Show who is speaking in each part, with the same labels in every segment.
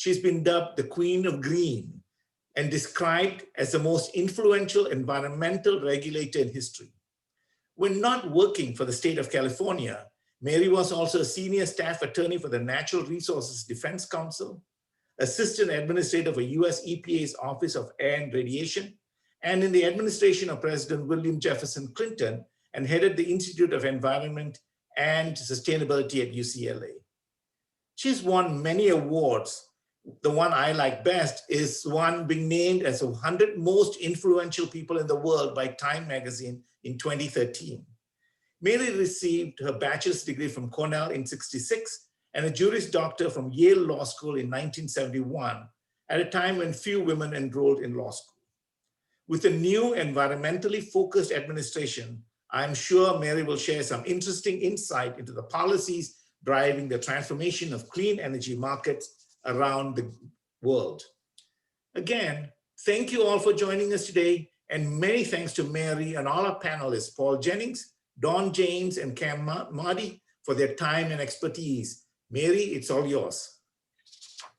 Speaker 1: She's been dubbed the Queen of Green and described as the most influential environmental regulator in history. When not working for the state of California, Mary was also a senior staff attorney for the Natural Resources Defense Council, assistant administrator for US EPA's Office of Air and Radiation, and in the administration of President William Jefferson Clinton, and headed the Institute of Environment and Sustainability at UCLA. She's won many awards. The one I like best is one being named as the 100 most influential people in the world by Time magazine in 2013. Mary received her bachelor's degree from Cornell in '66 and a Juris Doctor from Yale Law School in 1971, at a time when few women enrolled in law school. With a new environmentally focused administration, I'm sure Mary will share some interesting insight into the policies driving the transformation of clean energy markets around the world. Again, thank you all for joining us today, and many thanks to Mary and all our panelists, Paul Jennings, Don James, and Cam Marty, for their time and expertise. Mary, it's all yours.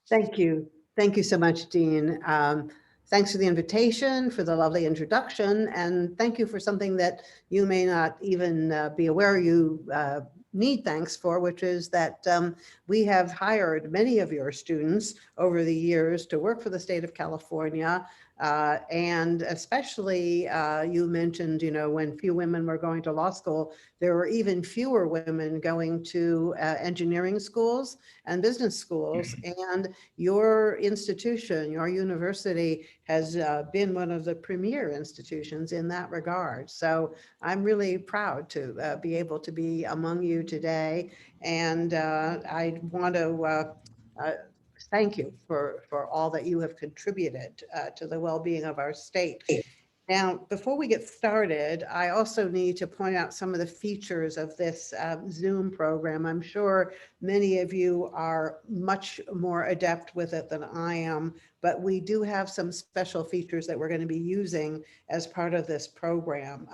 Speaker 2: Thank you. Thank you so much, Dean. Thanks for the invitation, for the lovely introduction, and thank you for something that you may not even be aware you need thanks for, which is that we have hired many of your students over the years to work for the state of California. And especially you mentioned, when few women were going to law school, there were even fewer women going to engineering schools and business schools. And your institution, your university, has been one of the premier institutions in that regard. So I'm really proud to be able to be among you today. And I want to thank you for all that you have contributed to the well-being of our state. Now, before we get started, I also need to point out some of the features of this Zoom program. I'm sure many of you are much more adept with it than I am, but we do have some special features that we're going to be using as part of this program.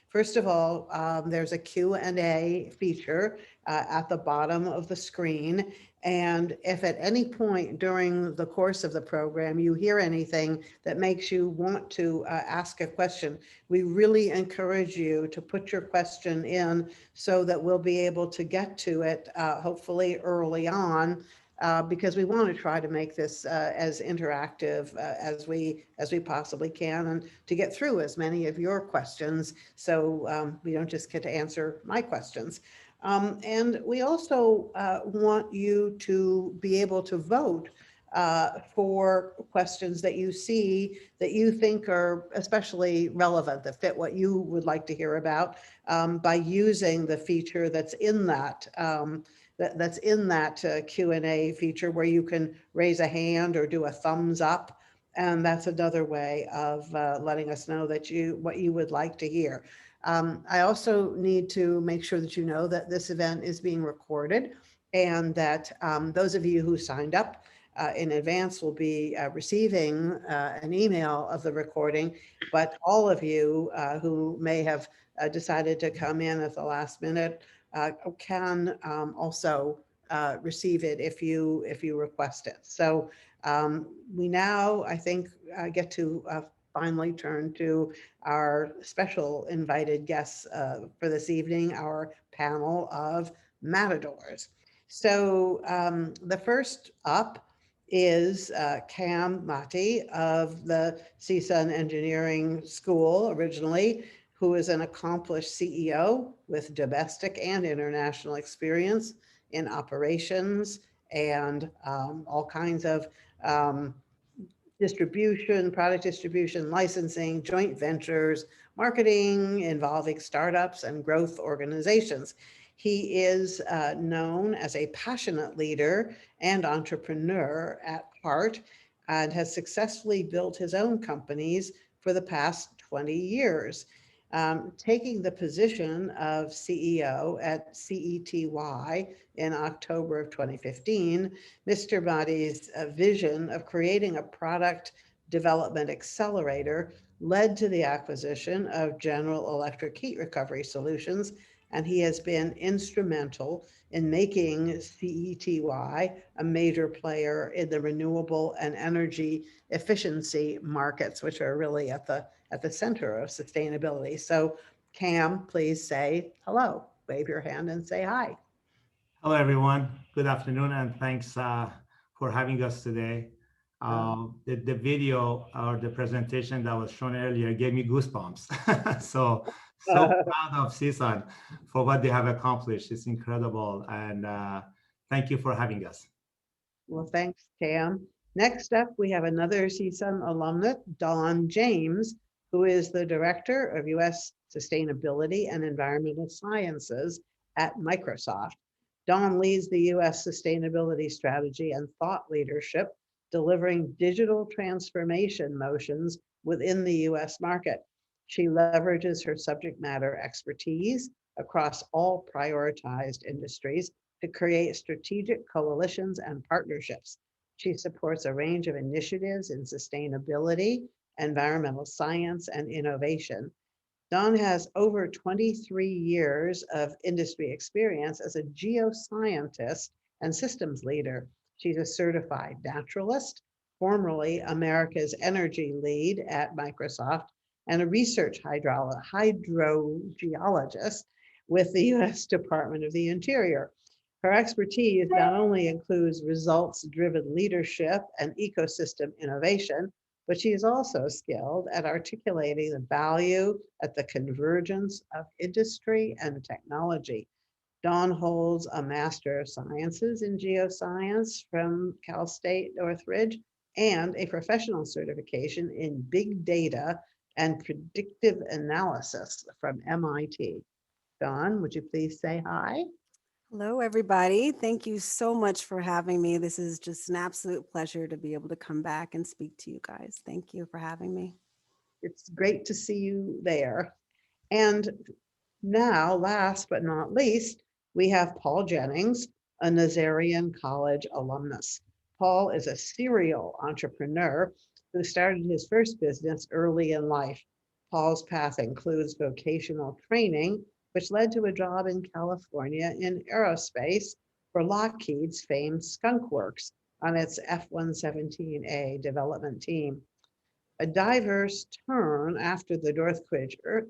Speaker 2: First of all, there's a Q&A feature at the bottom of the screen. And if at any point during the course of the program you hear anything that makes you want to ask a question, we really encourage you to put your question in so that we'll be able to get to it hopefully early on, because we want to try to make this as interactive as we possibly can, and to get through as many of your questions, so we don't just get to answer my questions. And we also want you to be able to vote for questions that you see that you think are especially relevant, that fit what you would like to hear about, by using the feature that's in that Q&A feature, where you can raise a hand or do a thumbs up. And that's another way of letting us know that what you would like to hear. I also need to make sure that you know that this event is being recorded, and that those of you who signed up in advance will be receiving an email of the recording, but all of you who may have decided to come in at the last minute can also receive it if you request it. So we now, I think, get to finally turn to our special invited guests for this evening, our panel of matadors. So the first up is Cam Marty of the CSUN Engineering School originally, who is an accomplished CEO with domestic and international experience in operations and all kinds of distribution, product distribution, licensing, joint ventures, marketing involving startups and growth organizations. He is known as a passionate leader and entrepreneur at heart, and has successfully built his own companies for the past 20 years. Taking the position of CEO at CETY in October of 2015, Mr. Marty's vision of creating a product development accelerator led to the acquisition of General Electric Heat Recovery Solutions and he has been instrumental in making CETY a major player in the renewable and energy efficiency markets, which are really at the center of sustainability. So Cam, please say hello, wave your hand and say hi.
Speaker 3: Hello, everyone. Good afternoon, and thanks for having us today. The video or the presentation that was shown earlier gave me goosebumps. so proud of CSUN for what they have accomplished. It's incredible, and thank you for having us.
Speaker 2: Well, thanks, Cam. Next up, we have another CSUN alumnus, Dawn James, who is the Director of U.S. Sustainability and Environmental Sciences at Microsoft. Dawn leads the U.S. sustainability strategy and thought leadership, delivering digital transformation motions within the U.S. market. She leverages her subject matter expertise across all prioritized industries to create strategic coalitions and partnerships. She supports a range of initiatives in sustainability, environmental science, and innovation. Dawn has over 23 years of industry experience as a geoscientist and systems leader. She's a certified naturalist, formerly America's energy lead at Microsoft, and a research hydrogeologist with the U.S. Department of the Interior. Her expertise not only includes results-driven leadership and ecosystem innovation, but she is also skilled at articulating the value at the convergence of industry and technology. Dawn holds a Master of Sciences in Geoscience from Cal State Northridge and a professional certification in Big Data and Predictive Analysis from MIT. Dawn, would you please say hi?
Speaker 4: Hello, everybody. Thank you so much for having me. This is just an absolute pleasure to be able to come back and speak to you guys. Thank you for having me.
Speaker 2: It's great to see you there. And now, last but not least, we have Paul Jennings, a Nazarian College alumnus. Paul is a serial entrepreneur who started his first business early in life. Paul's path includes vocational training, which led to a job in California in aerospace for Lockheed's famed Skunk Works on its F-117A development team. A diverse turn after the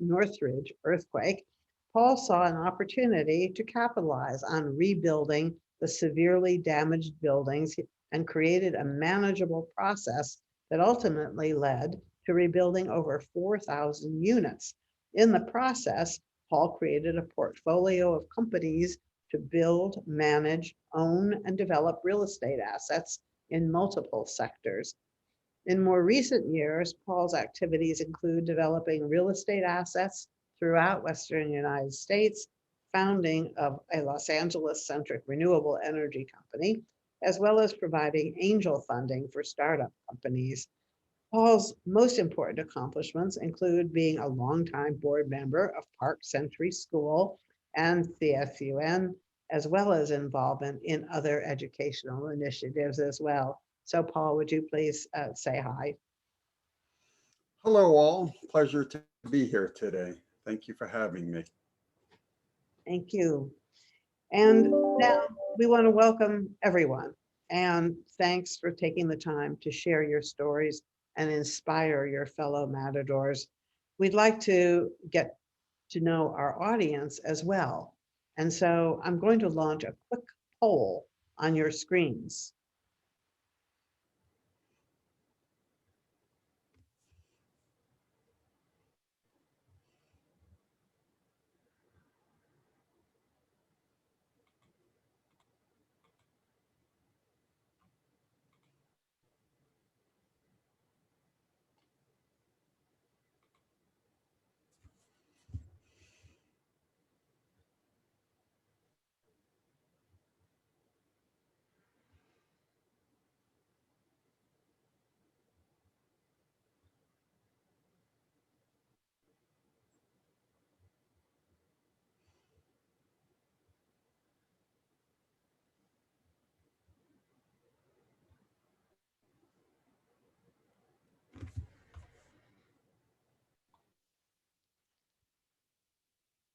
Speaker 2: Northridge earthquake, Paul saw an opportunity to capitalize on rebuilding the severely damaged buildings and created a manageable process that ultimately led to rebuilding over 4,000 units. In the process, Paul created a portfolio of companies to build, manage, own, and develop real estate assets in multiple sectors. In more recent years, Paul's activities include developing real estate assets throughout Western United States, founding of a Los Angeles-centric renewable energy company, as well as providing angel funding for startup companies. Paul's most important accomplishments include being a longtime board member of Park Century School and CSUN, as well as involvement in other educational initiatives as well. So Paul, would you please say hi?
Speaker 5: Hello all, pleasure to be here today. Thank you for having me.
Speaker 2: Thank you. And now we want to welcome everyone, and thanks for taking the time to share your stories and inspire your fellow Matadors. We'd like to get to know our audience as well. And so I'm going to launch a quick poll on your screens.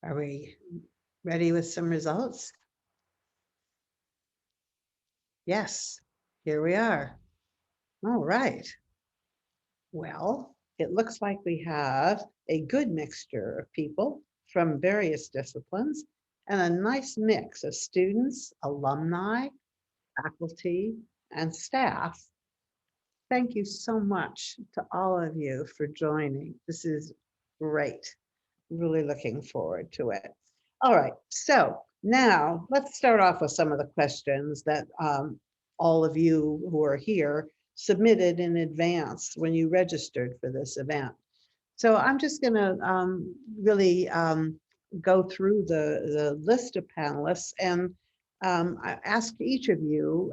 Speaker 2: Are we Ready with some results? Yes, here we are. All right. Well, it looks like we have a good mixture of people from various disciplines and a nice mix of students, alumni, faculty, and staff. Thank you so much to all of you for joining. This is great. Really looking forward to it. All right, so now let's start off with some of the questions that all of you who are here submitted in advance when you registered for this event. So I'm just going to really go through the list of panelists and I ask each of you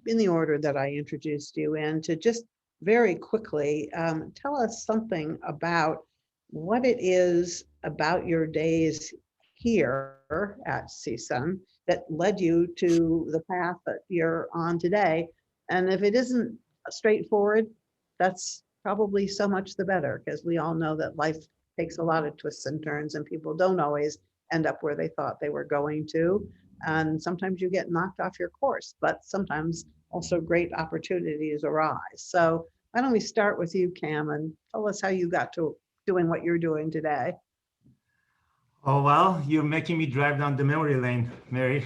Speaker 2: in the order that I introduced you in to just very quickly tell us something about what it is about your days here at CSUN that led you to the path that you're on today. And if it isn't straightforward, that's probably so much the better, because we all know that life takes a lot of twists and turns and people don't always end up where they thought they were going to. And sometimes you get knocked off your course, but sometimes also great opportunities arise. So why don't we start with you, Cam, and tell us how you got to doing what you're doing today.
Speaker 3: Oh, well, you're making me drive down the memory lane, Mary.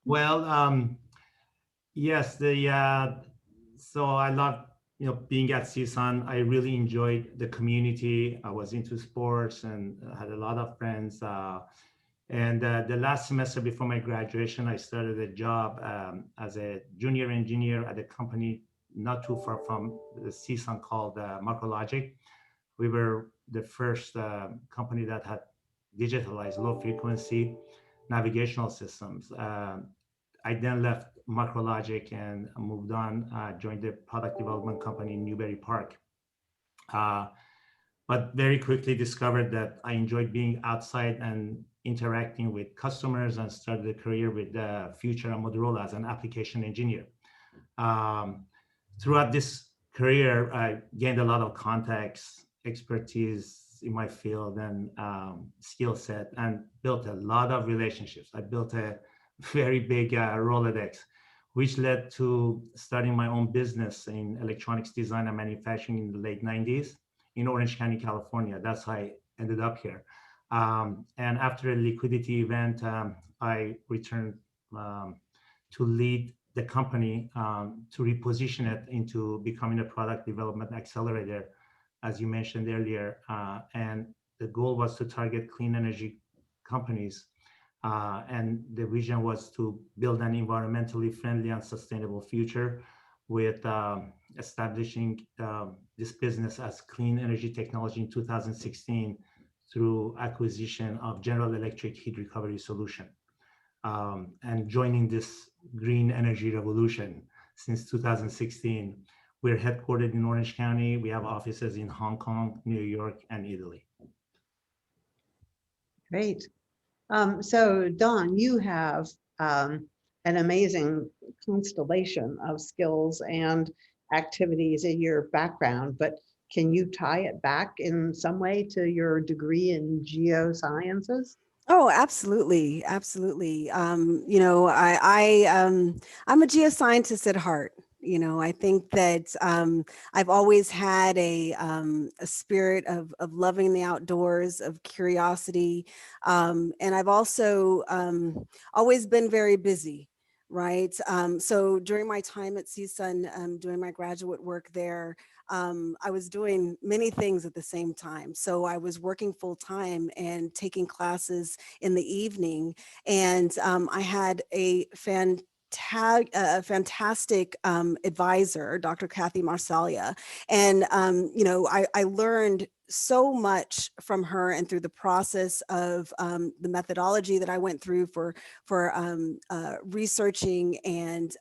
Speaker 3: Well, yes, so I love being at CSUN. I really enjoyed the community. I was into sports and had a lot of friends. And the last semester before my graduation, I started a job as a junior engineer at a company not too far from the CSUN called Macrologic. We were the first company that had digitalized low frequency navigational systems. I then left Macrologic and moved on, joined the product development company in Newbury Park. But very quickly discovered that I enjoyed being outside and interacting with customers, and started a career with Future and Motorola as an application engineer. Throughout this career, I gained a lot of contacts, expertise in my field, and skill set, and built a lot of relationships. I built a very big Rolodex, which led to starting my own business in electronics design and manufacturing in the late 90s in Orange County, California. That's how I ended up here. And after a liquidity event, I returned to lead the company, to reposition it into becoming a product development accelerator, as you mentioned earlier. And the goal was to target clean energy companies. And the vision was to build an environmentally friendly and sustainable future with establishing this business as clean energy technology in 2016 through acquisition of General Electric heat recovery solution, and joining this green energy revolution since 2016. We're headquartered in Orange County. We have offices in Hong Kong, New York, and Italy.
Speaker 2: Great. So Dawn, you have an amazing constellation of skills and activities in your background, but can you tie it back in some way to your degree in geosciences?
Speaker 4: Oh, absolutely, absolutely. I'm a geoscientist at heart. I think that I've always had a spirit of loving the outdoors, of curiosity, and I've also always been very busy. Right. So during my time at CSUN, doing my graduate work there, I was doing many things at the same time. So I was working full time and taking classes in the evening. And I had a fantastic advisor, Dr. Kathy Marsalia. And, I learned so much from her, and through the process of the methodology that I went through for researching and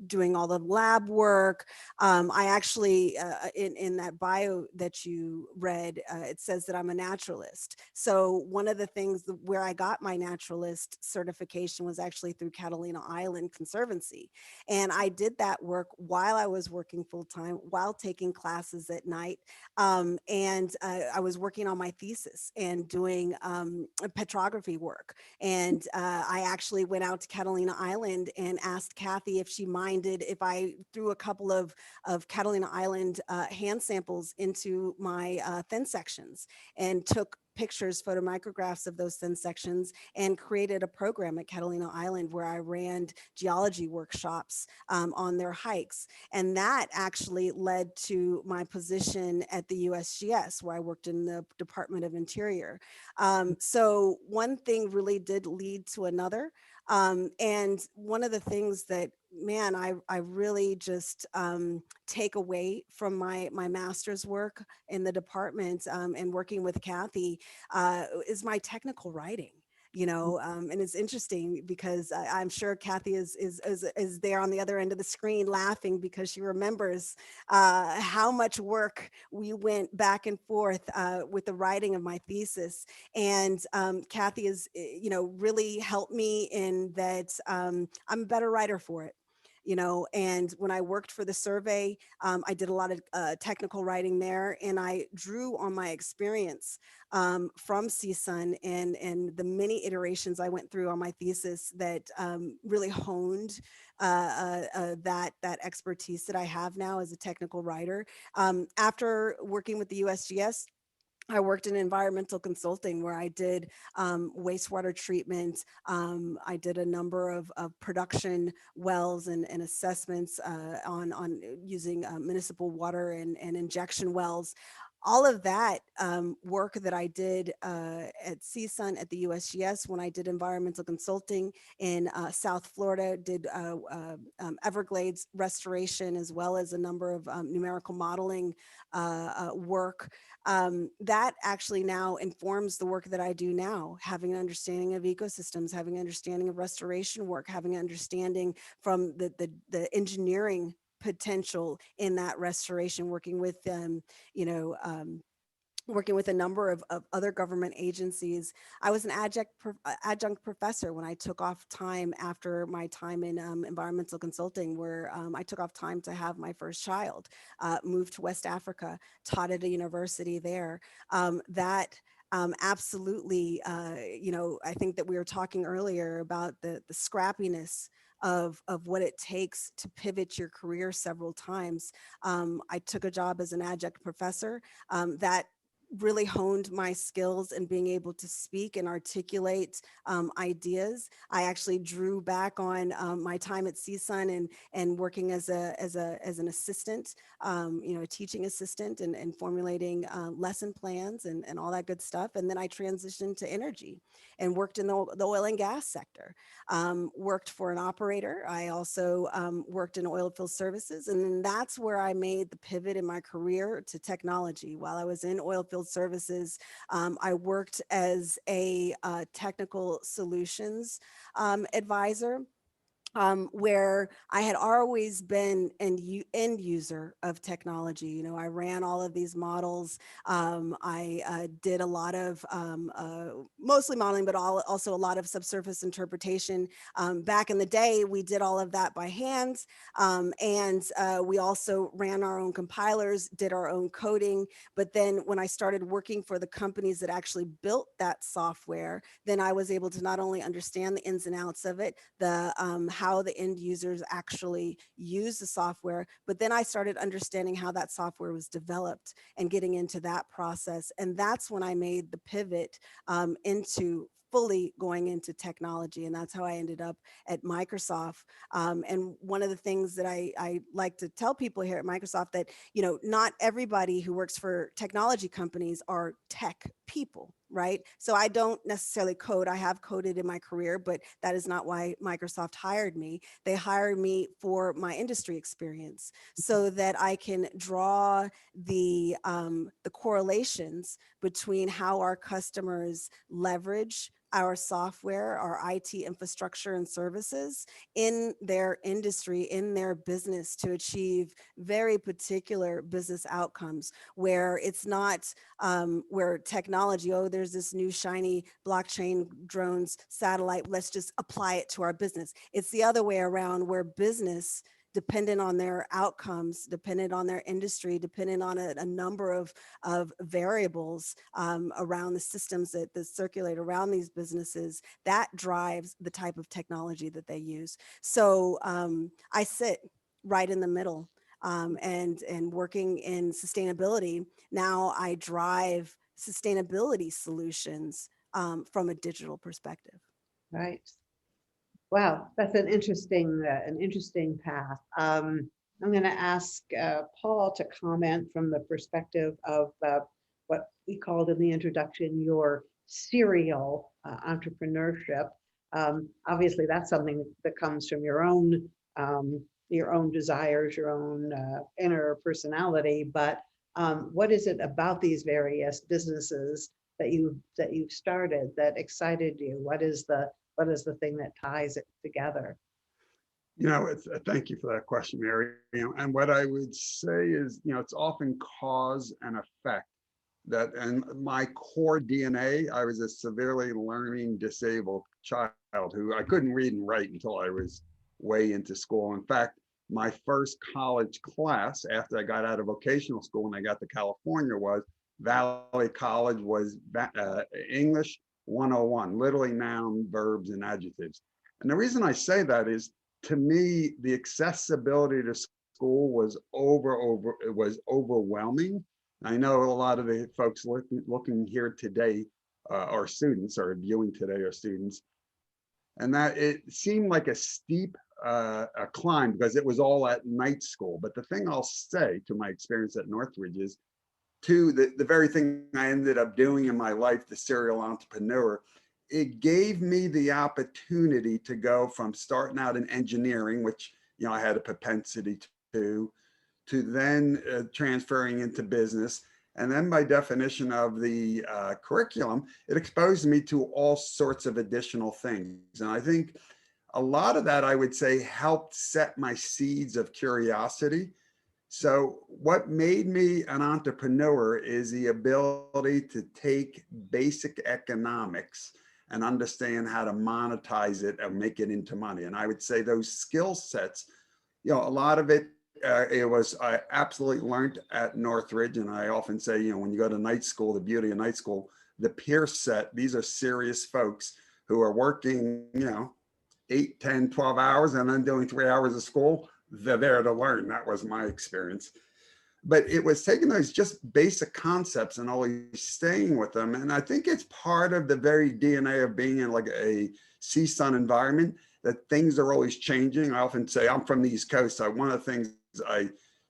Speaker 4: doing all the lab work. I actually, in that bio that you read, it says that I'm a naturalist. So one of the things where I got my naturalist certification was actually through Catalina Island Conservancy. And I did that work while I was working full-time, while taking classes at night. And I was working on my thesis and doing petrography work. And I actually went out to Catalina Island and asked Kathy if she minded if I threw a couple of Catalina Island hand samples into my thin sections and took pictures, photomicrographs of those thin sections, and created a program at Catalina Island where I ran geology workshops on their hikes. And that actually led to my position at the USGS, where I worked in the Department of Interior. So one thing really did lead to another. And one of the things that, man, I really just take away from my master's work in the department and working with Kathy is my technical writing. And it's interesting because I'm sure Kathy is there on the other end of the screen laughing because she remembers how much work we went back and forth with the writing of my thesis. And Kathy is, really helped me in that I'm a better writer for it. And when I worked for the survey, I did a lot of technical writing there, and I drew on my experience from CSUN and the many iterations I went through on my thesis that really honed that expertise that I have now as a technical writer. After working with the USGS, I worked in environmental consulting where I did wastewater treatment. I did a number of production wells and assessments on using municipal water and injection wells. All of that work that I did at CSUN at the USGS when I did environmental consulting in South Florida, did Everglades restoration, as well as a number of numerical modeling work. That actually now informs the work that I do now, having an understanding of ecosystems, having an understanding of restoration work, having an understanding from the engineering potential in that restoration, working with working with a number of other government agencies. I was an adjunct professor when I took off time after my time in environmental consulting, where I took off time to have my first child, moved to West Africa, taught at a university there. Absolutely, I think that we were talking earlier about the scrappiness of what it takes to pivot your career several times. I took a job as an adjunct professor that really honed my skills in being able to speak and articulate ideas. I actually drew back on my time at CSUN and working as an assistant, a teaching assistant and formulating lesson plans and all that good stuff. And then I transitioned to energy and worked in the oil and gas sector. Worked for an operator. I also worked in oil field services, and then that's where I made the pivot in my career to technology. While I was in oil field services, I worked as a technical solutions advisor. Where I had always been an end user of technology. I ran all of these models. I did a lot of mostly modeling, but also a lot of subsurface interpretation. Back in the day, we did all of that by hand. And we also ran our own compilers, did our own coding. But then when I started working for the companies that actually built that software, then I was able to not only understand the ins and outs of it, how the end users actually use the software, but then I started understanding how that software was developed and getting into that process. And that's when I made the pivot into fully going into technology. And that's how I ended up at Microsoft. And one of the things that I like to tell people here at Microsoft that, not everybody who works for technology companies are tech people, right? So I don't necessarily code. I have coded in my career, but that is not why Microsoft hired me. They hired me for my industry experience so that I can draw the correlations between how our customers leverage our software, our IT infrastructure and services in their industry, in their business to achieve very particular business outcomes where it's not where technology, oh, there's this new shiny blockchain drones satellite, let's just apply it to our business. It's the other way around where business, dependent on their outcomes, dependent on their industry, dependent on a number of variables around the systems that circulate around these businesses, that drives the type of technology that they use. So I sit right in the middle and working in sustainability. Now I drive sustainability solutions from a digital perspective.
Speaker 2: Right. Wow, that's an interesting path. I'm going to ask Paul to comment from the perspective of what we called in the introduction your serial entrepreneurship. Obviously, that's something that comes from your own desires, your own inner personality. But what is it about these various businesses that you've started that excited you? What is the thing that ties it together?
Speaker 5: Thank you for that question, Mary. And what I would say is, it's often cause and effect. That in my core DNA, I was a severely learning disabled child who I couldn't read and write until I was way into school. In fact, my first college class after I got out of vocational school when I got to California was Valley College, was English 101, literally noun, verbs, and adjectives. And the reason I say that is, to me, the accessibility to school was overwhelming. I know a lot of the folks looking here today are students, or viewing today are students, and that it seemed like a steep a climb because it was all at night school. But the thing I'll say to my experience at Northridge is, the very thing I ended up doing in my life, the serial entrepreneur, it gave me the opportunity to go from starting out in engineering, which I had a propensity to then transferring into business. And then by definition of the curriculum, it exposed me to all sorts of additional things. And I think a lot of that, I would say, helped set my seeds of curiosity. So what made me an entrepreneur is the ability to take basic economics and understand how to monetize it and make it into money. And I would say those skill sets, a lot of it, I absolutely learned at Northridge. And I often say, when you go to night school, the beauty of night school, the peer set, these are serious folks who are working, 8, 10, 12 hours and then doing 3 hours of school. They're there to learn. That was my experience. But it was taking those just basic concepts and always staying with them. And I think it's part of the very DNA of being in like a CSUN environment, that things are always changing. I often say, I'm from the East Coast, so one of the things I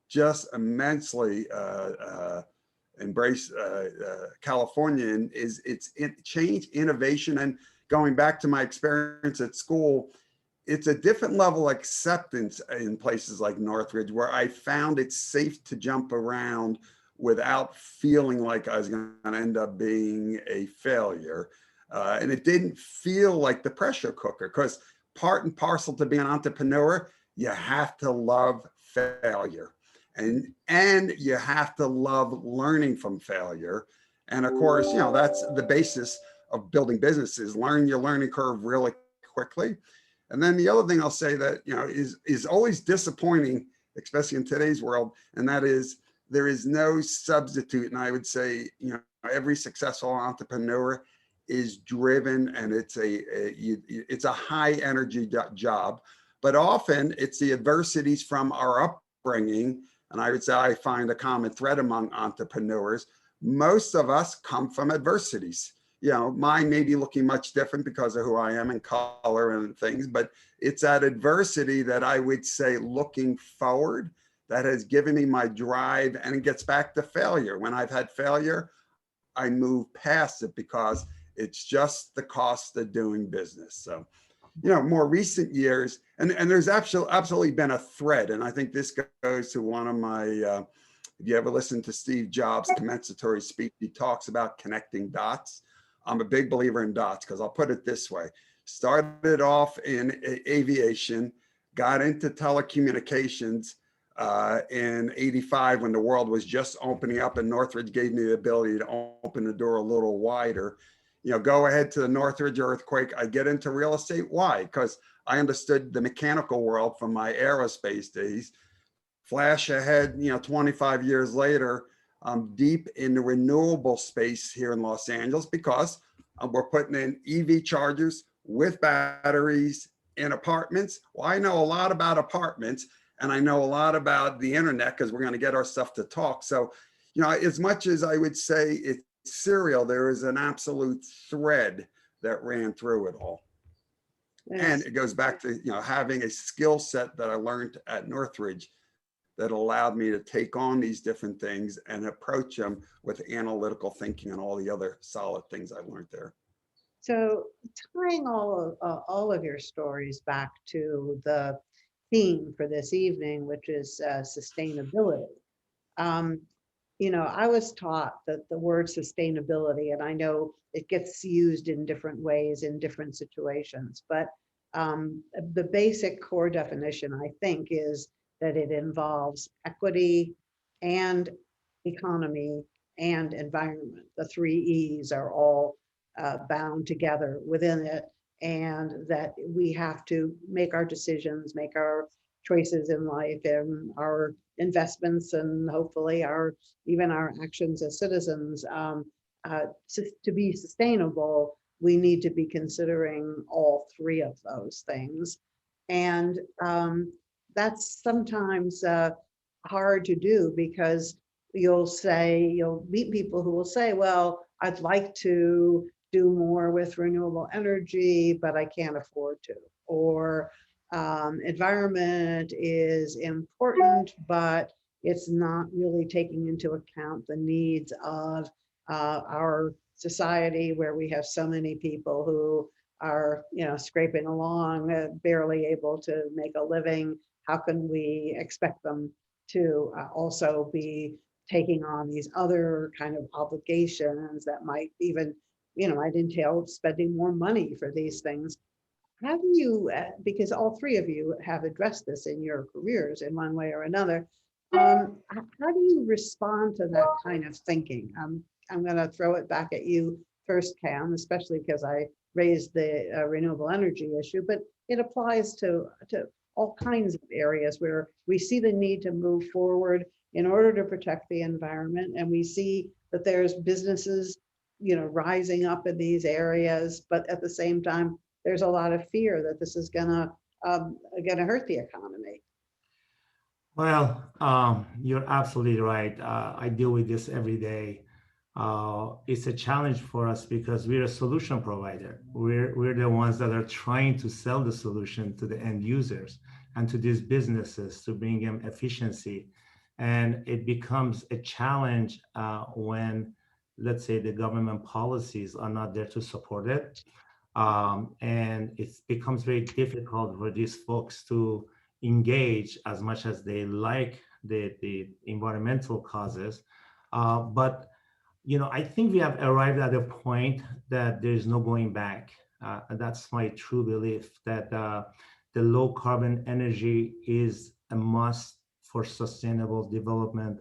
Speaker 5: just immensely embrace California is its change, innovation, and going back to my experience at school, it's a different level of acceptance in places like Northridge, where I found it safe to jump around without feeling like I was going to end up being a failure. And it didn't feel like the pressure cooker, because part and parcel to being an entrepreneur, you have to love failure. And you have to love learning from failure. And of course, that's the basis of building businesses. Learn your learning curve really quickly. And then the other thing I'll say that, is always disappointing, especially in today's world, and that is there is no substitute. And I would say, every successful entrepreneur is driven, and it's a high energy job, but often it's the adversities from our upbringing. And I would say I find a common thread among entrepreneurs. Most of us come from adversities. Mine may be looking much different because of who I am and color and things, but it's that adversity that I would say, looking forward, that has given me my drive. And it gets back to failure. When I've had failure, I move past it because it's just the cost of doing business. So, more recent years, and there's absolutely been a thread. And I think this goes to one of my, if you ever listen to Steve Jobs' commencatory speech, he talks about connecting dots. I'm a big believer in dots, because I'll put it this way. Started off in aviation, got into telecommunications in '85 when the world was just opening up, and Northridge gave me the ability to open the door a little wider. You know, go ahead to the Northridge earthquake. I get into real estate. Why? Because I understood the mechanical world from my aerospace days. Flash ahead, 25 years later, I'm deep in the renewable space here in Los Angeles, because we're putting in EV chargers with batteries in apartments. Well, I know a lot about apartments, and I know a lot about the internet, because we're going to get our stuff to talk. So, as much as I would say it's serial, there is an absolute thread that ran through it all.
Speaker 2: Yes.
Speaker 5: And it goes back to, having a skill set that I learned at Northridge that allowed me to take on these different things and approach them with analytical thinking and all the other solid things I learned there.
Speaker 2: So tying all of your stories back to the theme for this evening, which is sustainability. I was taught that the word sustainability, and I know it gets used in different ways in different situations, but the basic core definition, I think, is that it involves equity and economy and environment. The 3 E's are all bound together within it, and that we have to make our decisions, make our choices in life and our investments, and hopefully even our actions as citizens to be sustainable. We need to be considering all 3 of those things, and that's sometimes hard to do, because you'll meet people who will say, well, I'd like to do more with renewable energy, but I can't afford to. Or environment is important, but it's not really taking into account the needs of our society, where we have so many people who are, scraping along, barely able to make a living. How can we expect them to also be taking on these other kind of obligations that might even, might entail spending more money for these things? How do you, because all 3 of you have addressed this in your careers in one way or another, how do you respond to that kind of thinking? I'm going to throw it back at you first, Cam, especially because I raised the renewable energy issue, but it applies to all kinds of areas where we see the need to move forward in order to protect the environment, and we see that there's businesses, rising up in these areas, but at the same time, there's a lot of fear that this is gonna hurt the economy.
Speaker 3: Well, you're absolutely right. I deal with this every day. It's a challenge for us because we're a solution provider. We're the ones that are trying to sell the solution to the end users and to these businesses to bring them efficiency. And it becomes a challenge when, let's say, the government policies are not there to support it. And it becomes very difficult for these folks to engage as much as they like the environmental causes. But I think we have arrived at a point that there's no going back. And that's my true belief, that the low carbon energy is a must for sustainable development,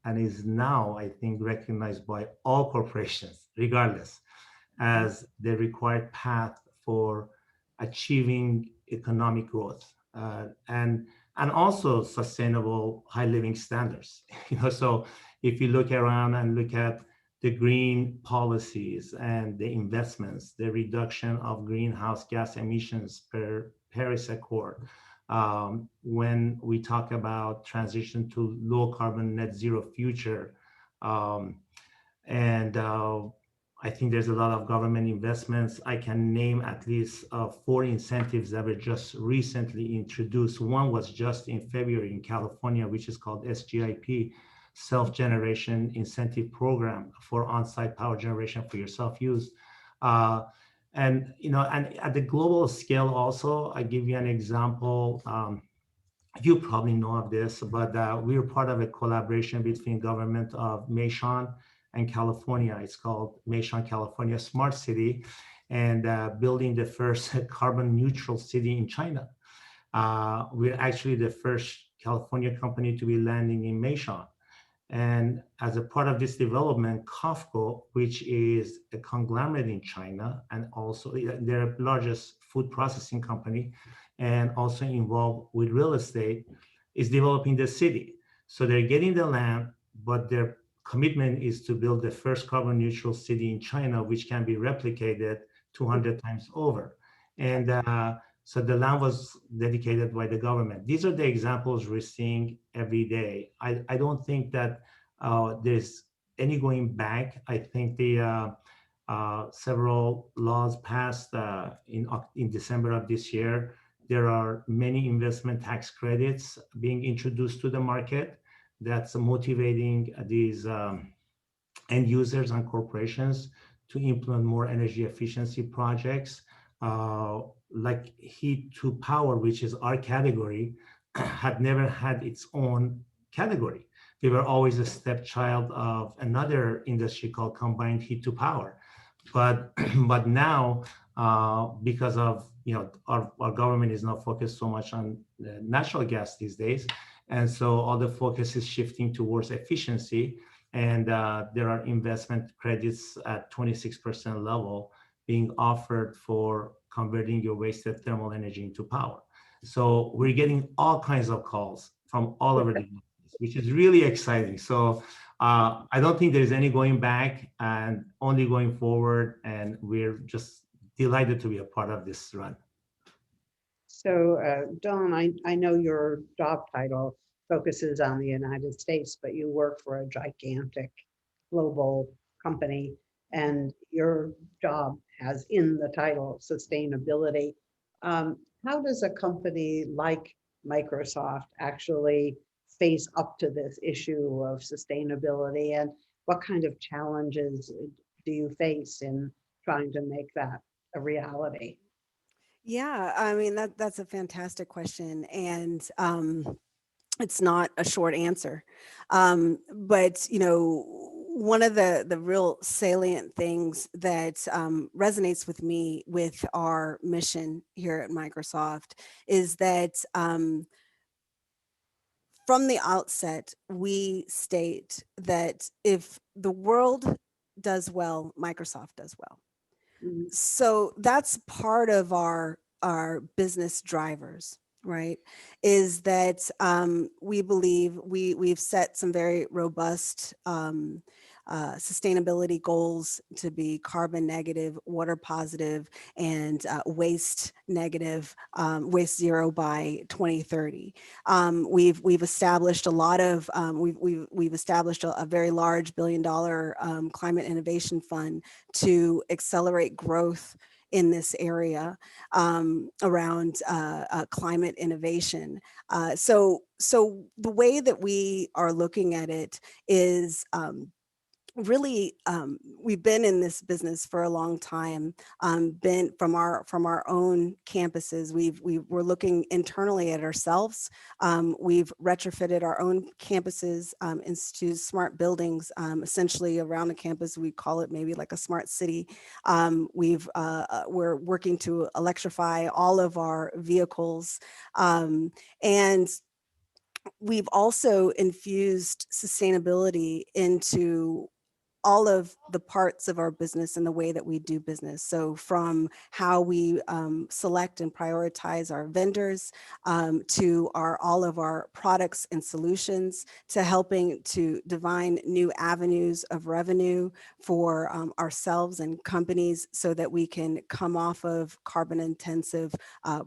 Speaker 3: and is now, I think, recognized by all corporations, regardless, as the required path for achieving economic growth and also sustainable high living standards. So if you look around and look at the green policies and the investments, the reduction of greenhouse gas emissions per Paris Accord, when we talk about transition to low carbon net zero future, and I think there's a lot of government investments. I can name at least 4 incentives that were just recently introduced. One was just in February in California, which is called SGIP, Self-Generation Incentive Program for on-site power generation for your self-use. And at the global scale also, I give you an example. You probably know of this, but we are part of a collaboration between government of Meishan and California. It's called Meishan, California Smart City, and building the first carbon neutral city in China. We're actually the first California company to be landing in Meishan. And as a part of this development, COFCO, which is a conglomerate in China, and also their largest food processing company, and also involved with real estate, is developing the city. So they're getting the land, but their commitment is to build the first carbon neutral city in China, which can be replicated 200 times over. And so the land was dedicated by the government. These are the examples we're seeing every day. I don't think that there's any going back. I think the several laws passed in December of this year. There are many investment tax credits being introduced to the market that's motivating these end users and corporations to implement more energy efficiency projects. Like heat to power, which is our category, had never had its own category. We were always a stepchild of another industry called combined heat to power. But now, because of our government is now focused so much on natural gas these days, and so all the focus is shifting towards efficiency, and there are investment credits at 26% level being offered for converting your wasted thermal energy into power. So we're getting all kinds of calls from all over the place, which is really exciting. So I don't think there's any going back and only going forward, and we're just delighted to be a part of this run.
Speaker 2: So Dawn, I know your job title focuses on the United States, but you work for a gigantic global company, and your job has in the title sustainability. How does a company like Microsoft actually face up to this issue of sustainability, and what kind of challenges do you face in trying to make that a reality?
Speaker 4: Yeah, I mean, that's a fantastic question. And it's not a short answer. But, one of the real salient things that resonates with me with our mission here at Microsoft is that from the outset, we state that if the world does well, Microsoft does well.
Speaker 2: Mhm.
Speaker 4: So that's part of our business drivers, right? Is that we believe we've set some very robust sustainability goals to be carbon negative, water positive, and waste negative, waste zero by 2030. We've established a lot of we've established a very large $1 billion climate innovation fund to accelerate growth in this area around climate innovation. So the way that we are looking at it is really, we've been in this business for a long time. Been from our own campuses. We're looking internally at ourselves. We've retrofitted our own campuses into smart buildings. Essentially, around the campus, we call it maybe like a smart city. We're working to electrify all of our vehicles, and we've also infused sustainability into all of the parts of our business and the way that we do business. So from how we select and prioritize our vendors to all of our products and solutions, to helping to divine new avenues of revenue for ourselves and companies so that we can come off of carbon intensive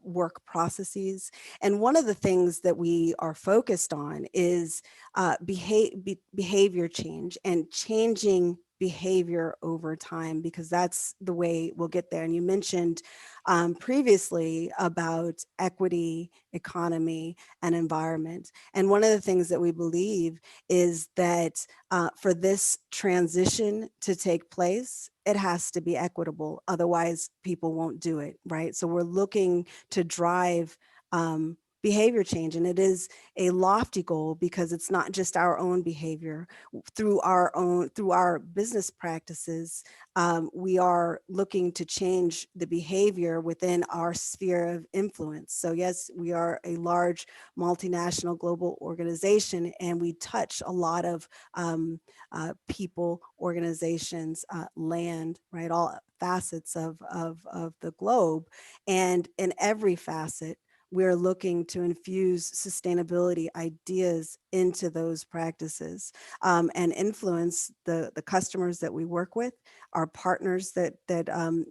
Speaker 4: work processes. And one of the things that we are focused on is behavior change and changing behavior over time, because that's the way we'll get there. And you mentioned previously about equity, economy, and environment. And one of the things that we believe is that for this transition to take place, it has to be equitable. Otherwise, people won't do it, right? So we're looking to drive behavior change. And it is a lofty goal because it's not just our own behavior. Through our business practices, we are looking to change the behavior within our sphere of influence. So yes, we are a large multinational global organization, and we touch a lot of people, organizations, land, right? All facets of the globe. And in every facet, we're looking to infuse sustainability ideas into those practices, and influence the customers that we work with, our partners that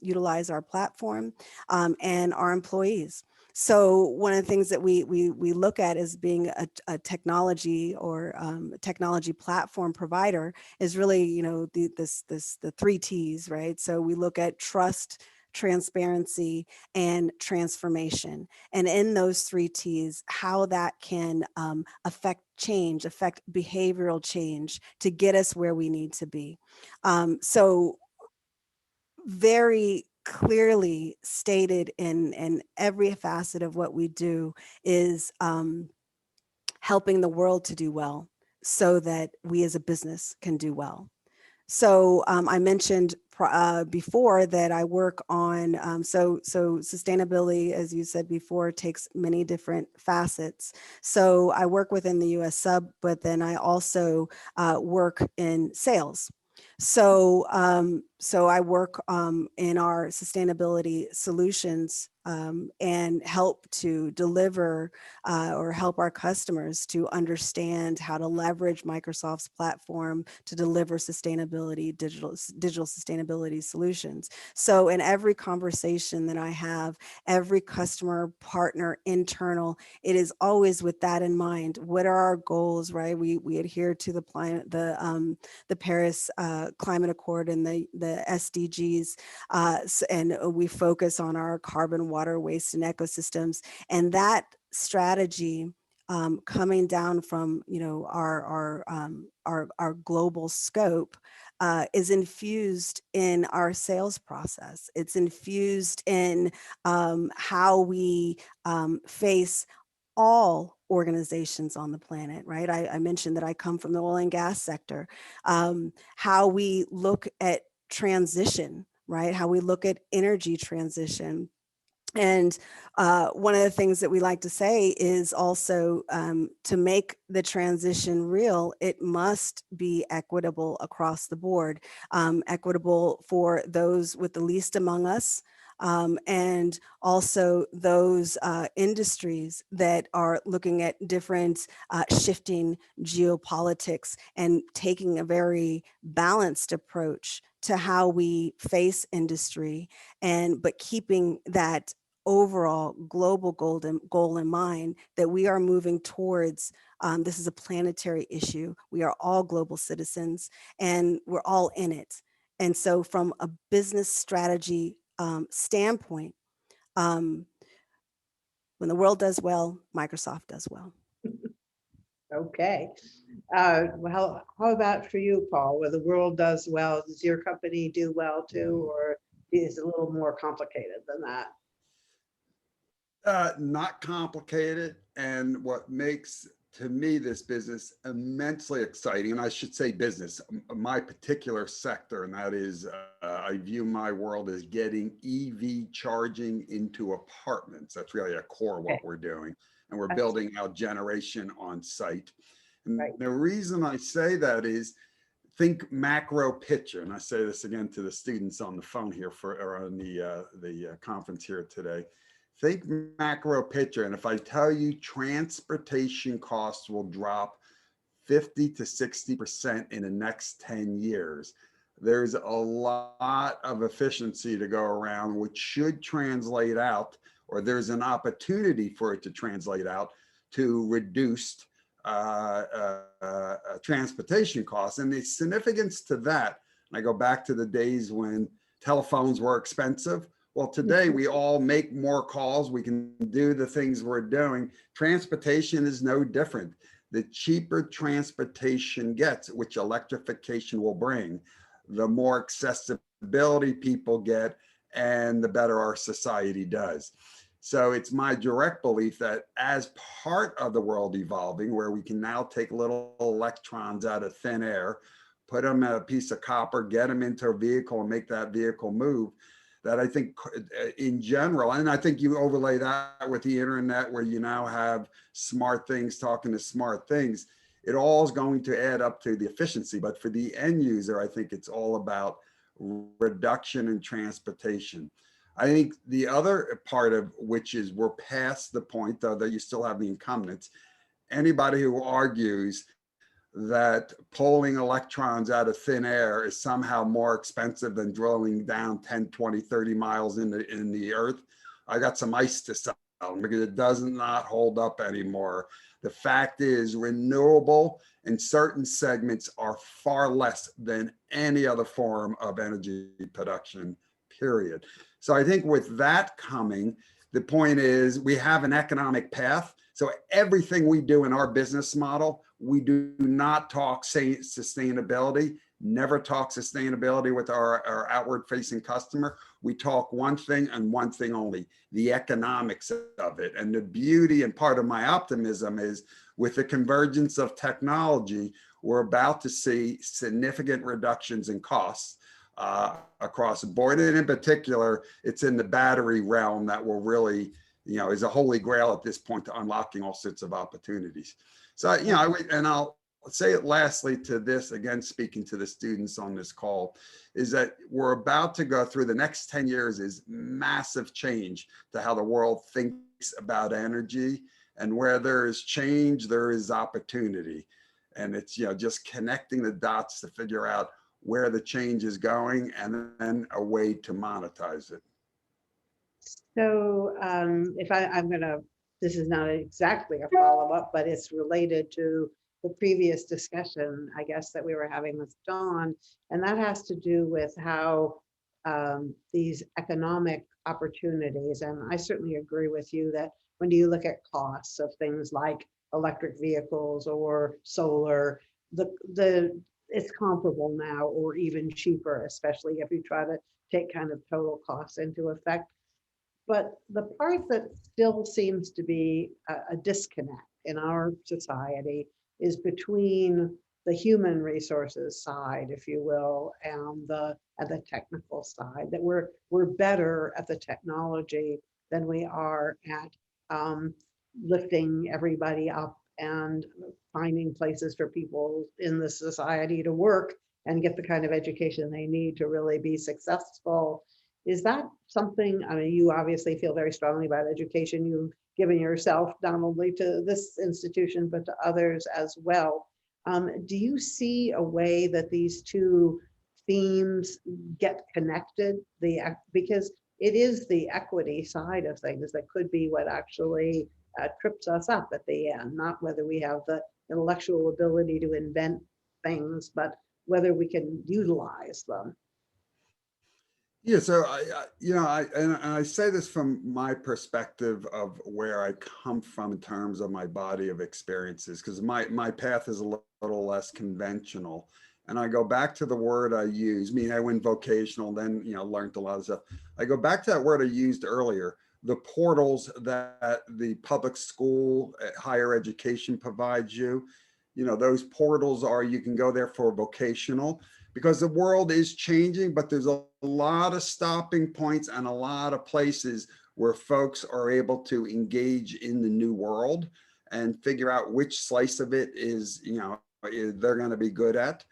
Speaker 4: utilize our platform, and our employees. So one of the things that we look at as being a technology or a technology platform provider is really, you know, the 3 T's, right? So we look at trust, transparency, and transformation. And in those 3 T's, how that can affect change, affect behavioral change to get us where we need to be. So very clearly stated in every facet of what we do is helping the world to do well so that we as a business can do well. So I mentioned before that I work on, so sustainability, as you said before, takes many different facets. So I work within the US sub, but then I also work in sales. So I work in our sustainability solutions and help to deliver or help our customers to understand how to leverage Microsoft's platform to deliver sustainability, digital sustainability solutions. So in every conversation that I have, every customer, partner, internal, it is always with that in mind. What are our goals, right? We adhere to the Paris Climate Accord and the SDGs, and we focus on our carbon, water, waste, and ecosystems. And that strategy coming down from, you know, our global scope is infused in our sales process. It's infused in how we face all organizations on the planet, right? I mentioned that I come from the oil and gas sector. How we look at transition, right? How we look at energy transition. And one of the things that we like to say is also to make the transition real, it must be equitable across the board, equitable for those with the least among us, and also those industries that are looking at different shifting geopolitics and taking a very balanced approach to how we face industry, but keeping that overall global goal in mind that we are moving towards. This is a planetary issue. We are all global citizens and we're all in it. And so from a business strategy standpoint, when the world does well, Microsoft does well.
Speaker 2: Okay. Well, how about for you, Paul? Where the world does well, does your company do well too, or is it a little more complicated than that?
Speaker 5: Not complicated. And what makes, to me, this business immensely exciting, and I should say business, my particular sector, and that is, I view my world as getting EV charging into apartments. That's really a core of what we're doing. And we're building out generation on site. And the reason I say that is, think macro picture. And I say this again to the students on the phone here or on the conference here today. Think macro picture. And if I tell you transportation costs will drop 50 to 60% in the next 10 years, there's a lot of efficiency to go around, which should translate out, or there's an opportunity for it to translate out to reduced transportation costs. And the significance to that, and I go back to the days when telephones were expensive. Well, today we all make more calls. We can do the things we're doing. Transportation is no different. The cheaper transportation gets, which electrification will bring, the more accessibility people get and the better our society does. So it's my direct belief that as part of the world evolving, where we can now take little electrons out of thin air, put them in a piece of copper, get them into a vehicle and make that vehicle move, that I think in general, and I think you overlay that with the internet where you now have smart things talking to smart things, it all is going to add up to the efficiency. But for the end user, I think it's all about reduction in transportation. I think the other part of which is we're past the point, though, that you still have the incumbents. Anybody who argues that pulling electrons out of thin air is somehow more expensive than drilling down 10, 20, 30 miles in the earth, I got some ice to sell them because it does not hold up anymore. The fact is renewable in certain segments are far less than any other form of energy production, period. So I think with that coming, the point is we have an economic path. So everything we do in our business model, we do not talk sustainability, never talk sustainability with our outward facing customer. We talk one thing and one thing only, the economics of it. And the beauty and part of my optimism is with the convergence of technology, we're about to see significant reductions in costs across the board. And in particular, it's in the battery realm that will really, is a holy grail at this point to unlocking all sorts of opportunities. So, and I'll say it lastly to this, again, speaking to the students on this call, is that we're about to go through the next 10 years is massive change to how the world thinks about energy. And where there is change, there is opportunity. And it's, just connecting the dots to figure out where the change is going and then a way to monetize it.
Speaker 2: So if I'm going to, this is not exactly a follow-up, but it's related to the previous discussion, I guess, that we were having with Dawn, and that has to do with how these economic opportunities, and I certainly agree with you that when you look at costs of things like electric vehicles or solar, it's comparable now or even cheaper, especially if you try to take kind of total costs into effect. But the part that still seems to be a disconnect in our society is between the human resources side, if you will, and the technical side, that we're better at the technology than we are at lifting everybody up and finding places for people in the society to work and get the kind of education they need to really be successful. Is that something, I mean, you obviously feel very strongly about education. You've given yourself not only to this institution, but to others as well. Do you see a way that these two themes get connected? Because it is the equity side of things that could be what actually trips us up at the end, not whether we have the intellectual ability to invent things, but whether we can utilize them.
Speaker 5: Yeah, so I say this from my perspective of where I come from in terms of my body of experiences, because my path is a little less conventional. And I go back to the word I use. I mean, I went vocational, then learned a lot of stuff. I go back to that word I used earlier, the portals that the public school, higher education provides you. Those portals are, you can go there for vocational, because the world is changing, but there's a lot of stopping points and a lot of places where folks are able to engage in the new world and figure out which slice of it is, they're going to be good at.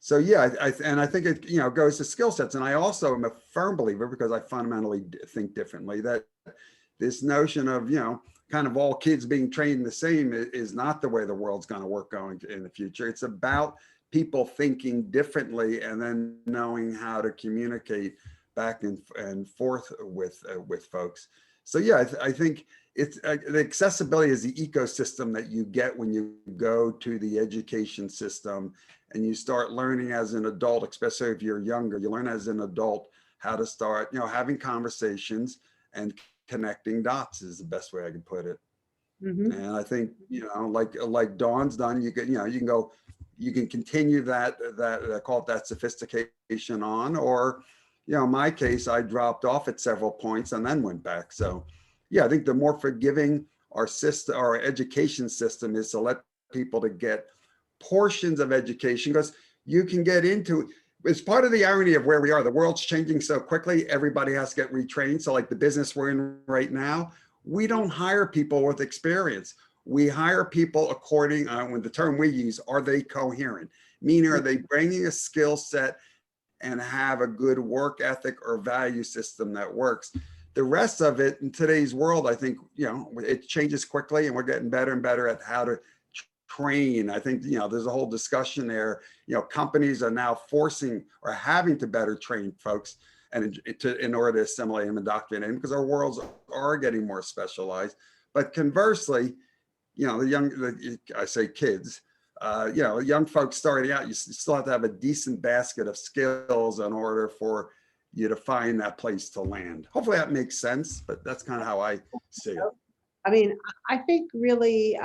Speaker 5: So yeah, I think it goes to skill sets. And I also am a firm believer, because I fundamentally think differently, that this notion of kind of all kids being trained the same is not the way the world's going to work going in the future. It's about people thinking differently and then knowing how to communicate back and forth with folks. So yeah, I think it's the accessibility is the ecosystem that you get when you go to the education system and you start learning as an adult, especially if you're younger. You learn as an adult how to start, having conversations and connecting dots is the best way I can put it. Mm-hmm. And I think, like Dawn's done, you can continue that call it that sophistication on, or you know, in my case, I dropped off at several points and then went back. So yeah, I think the more forgiving our system, our education system is to let people to get portions of education, because you can get into, it's part of the irony of where we are. The world's changing so quickly, everybody has to get retrained. So like the business we're in right now, we don't hire people with experience. We hire people according, when the term we use, are they coherent? Meaning, are they bringing a skill set and have a good work ethic or value system that works? The rest of it in today's world, I think, you know, it changes quickly and we're getting better and better at how to train. I think, you know, there's a whole discussion there. You know, companies are now forcing or having to better train folks and in order to assimilate them and indoctrinate them, because our worlds are getting more specialized. But conversely, you know, I say kids, you know, young folks starting out, you still have to have a decent basket of skills in order for you to find that place to land. Hopefully that makes sense, but that's kind of how I see it.
Speaker 2: I mean, I think really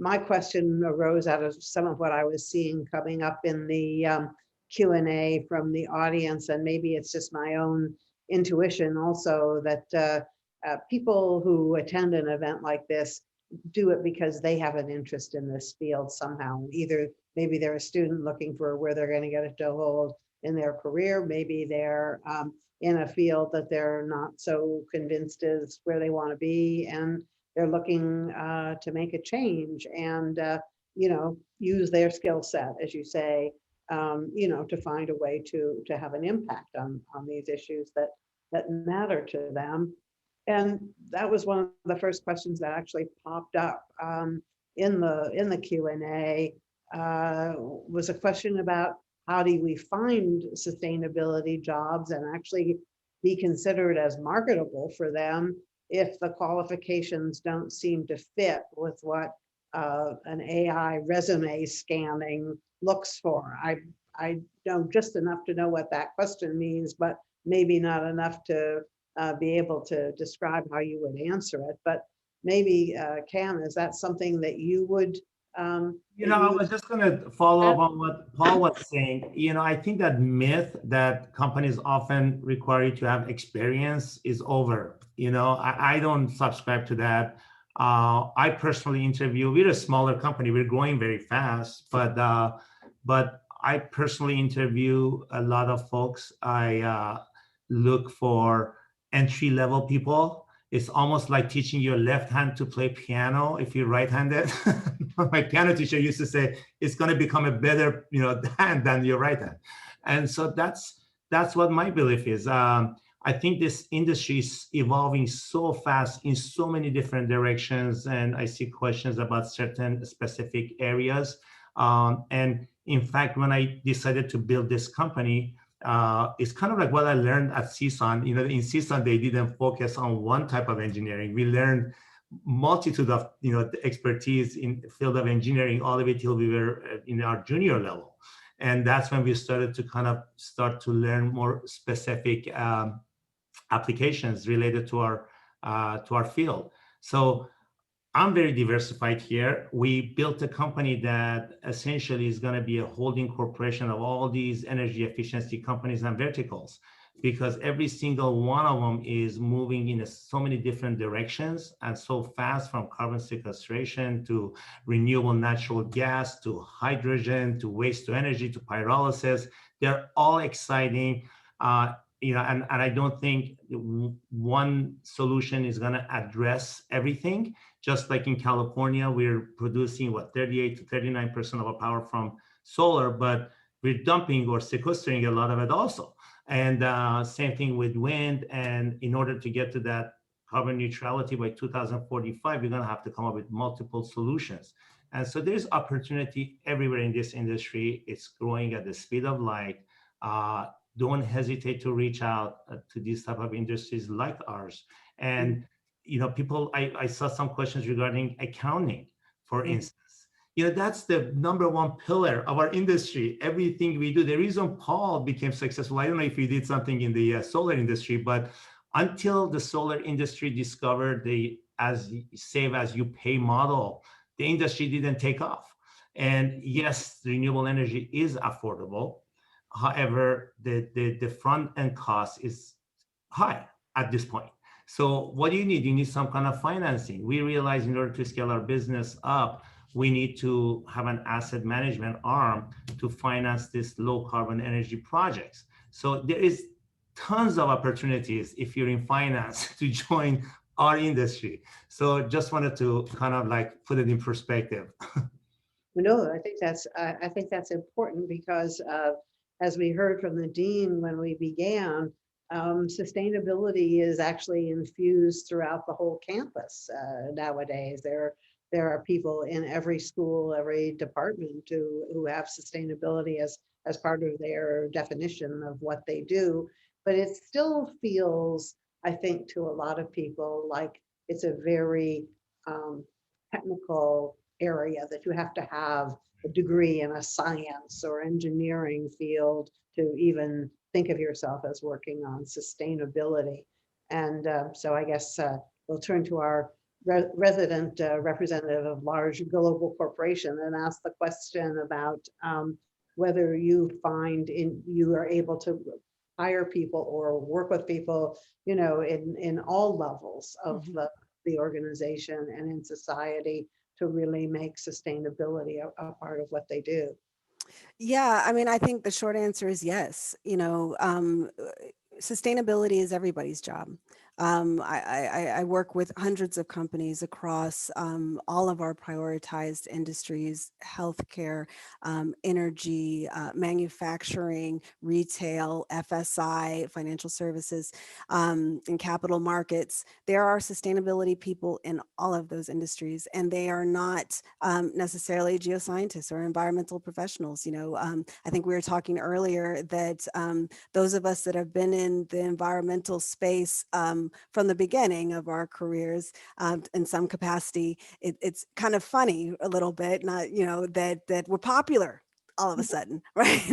Speaker 2: my question arose out of some of what I was seeing coming up in the Q&A from the audience, and maybe it's just my own intuition also that people who attend an event like this do it because they have an interest in this field somehow. Either maybe they're a student looking for where they're going to get a toehold in their career, maybe they're in a field that they're not so convinced is where they want to be, and they're looking to make a change and you know, use their skill set, as you say, you know, to find a way to have an impact on these issues that matter to them. And that was one of the first questions that actually popped up in the Q&A, was a question about how do we find sustainability jobs and actually be considered as marketable for them if the qualifications don't seem to fit with what an AI resume scanning looks for. I know just enough to know what that question means, but maybe not enough to be able to describe how you would answer it. But maybe, Cam, is that something that you would?
Speaker 3: You know, I was just going to follow up on what Paul was saying. You know, I think that myth that companies often require you to have experience is over. You know, I don't subscribe to that. I personally interview, we're a smaller company, we're growing very fast, but I personally interview a lot of folks. I look for entry-level people. It's almost like teaching your left hand to play piano if you're right-handed. My piano teacher used to say, it's going to become a better, you know, hand than your right hand. And so that's what my belief is. I think this industry is evolving so fast in so many different directions, and I see questions about certain specific areas. And in fact, when I decided to build this company, it's kind of like what I learned at CSUN. You know, in CSUN, they didn't focus on one type of engineering. We learned multitude of, you know, expertise in the field of engineering all the way till we were in our junior level. And that's when we started to kind of start to learn more specific applications related to our field. So I'm very diversified here. We built a company that essentially is going to be a holding corporation of all these energy efficiency companies and verticals, because every single one of them is moving in so many different directions and so fast, from carbon sequestration to renewable natural gas to hydrogen to waste to energy to pyrolysis. They're all exciting. You know, and I don't think one solution is going to address everything. Just like in California, we're producing 38 to 39% of our power from solar, but we're dumping or sequestering a lot of it also. And same thing with wind. And in order to get to that carbon neutrality by 2045, we're going to have to come up with multiple solutions. And so there's opportunity everywhere in this industry. It's growing at the speed of light. Don't hesitate to reach out to these type of industries like ours. And, you know, people, I saw some questions regarding accounting, for instance. You know, that's the number one pillar of our industry. Everything we do, the reason Paul became successful, I don't know if he did something in the solar industry, but until the solar industry discovered the as save as you pay model, the industry didn't take off. And yes, renewable energy is affordable. However, the front end cost is high at this point. So what do you need? You need some kind of financing. We realize in order to scale our business up, we need to have an asset management arm to finance this low carbon energy projects. So there is tons of opportunities if you're in finance to join our industry. So just wanted to kind of like put it in perspective.
Speaker 2: No, I think that's important because as we heard from the dean when we began, sustainability is actually infused throughout the whole campus nowadays. There are people in every school, every department who have sustainability as part of their definition of what they do. But it still feels, I think, to a lot of people like it's a very technical area that you have to have a degree in a science or engineering field to even think of yourself as working on sustainability. And so I guess we'll turn to our resident representative of large global corporation and ask the question about whether you find you are able to hire people or work with people, you know, in all levels of the organization and in society to really make sustainability a part of what they do.
Speaker 4: Yeah, I mean, I think the short answer is yes. You know, sustainability is everybody's job. I work with hundreds of companies across all of our prioritized industries: healthcare, energy, manufacturing, retail, FSI, financial services, and capital markets. There are sustainability people in all of those industries, and they are not necessarily geoscientists or environmental professionals. You know, I think we were talking earlier that those of us that have been in the environmental space from the beginning of our careers in some capacity, it's kind of funny a little bit, not, you know, that we're popular all of a sudden, right?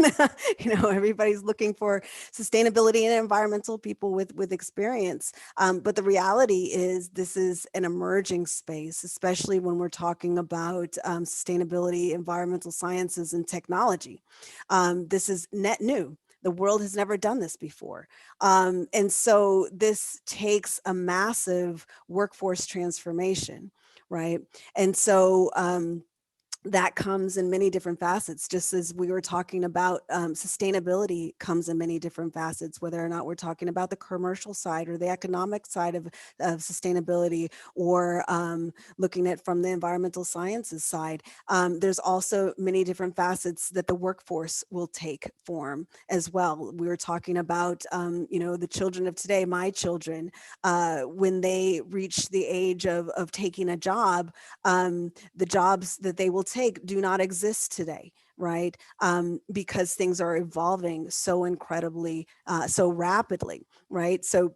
Speaker 4: You know, everybody's looking for sustainability and environmental people with experience. But the reality is this is an emerging space, especially when we're talking about sustainability, environmental sciences, and technology. This is net new. The world has never done this before. And so this takes a massive workforce transformation, right? And so that comes in many different facets, just as we were talking about sustainability comes in many different facets, whether or not we're talking about the commercial side or the economic side of sustainability, or looking at from the environmental sciences side. There's also many different facets that the workforce will take form as well. We were talking about, you know, the children of today, my children, when they reach the age of taking a job, the jobs that they will take do not exist today, right? Because things are evolving so incredibly, so rapidly, right? So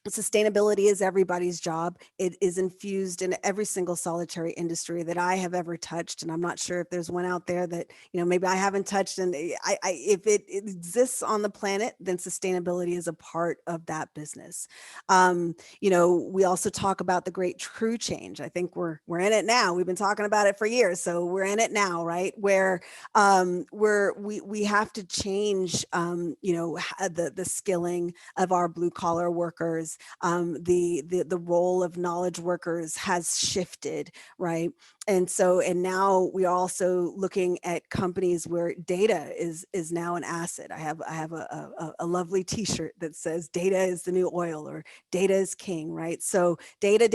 Speaker 4: sustainability is everybody's job. It is infused in every single solitary industry that I have ever touched. And I'm not sure if there's one out there that, you know, maybe I haven't touched. And if it exists on the planet, then sustainability is a part of that business. You know, we also talk about the great true change. I think we're in it now. We've been talking about it for years. So we're in it now, right? Where we have to change, you know, the skilling of our blue collar workers. The role of knowledge workers has shifted, right? And so, and now we are also looking at companies where data is now an asset. I have a lovely T-shirt that says "Data is the new oil" or "Data is king," right? So data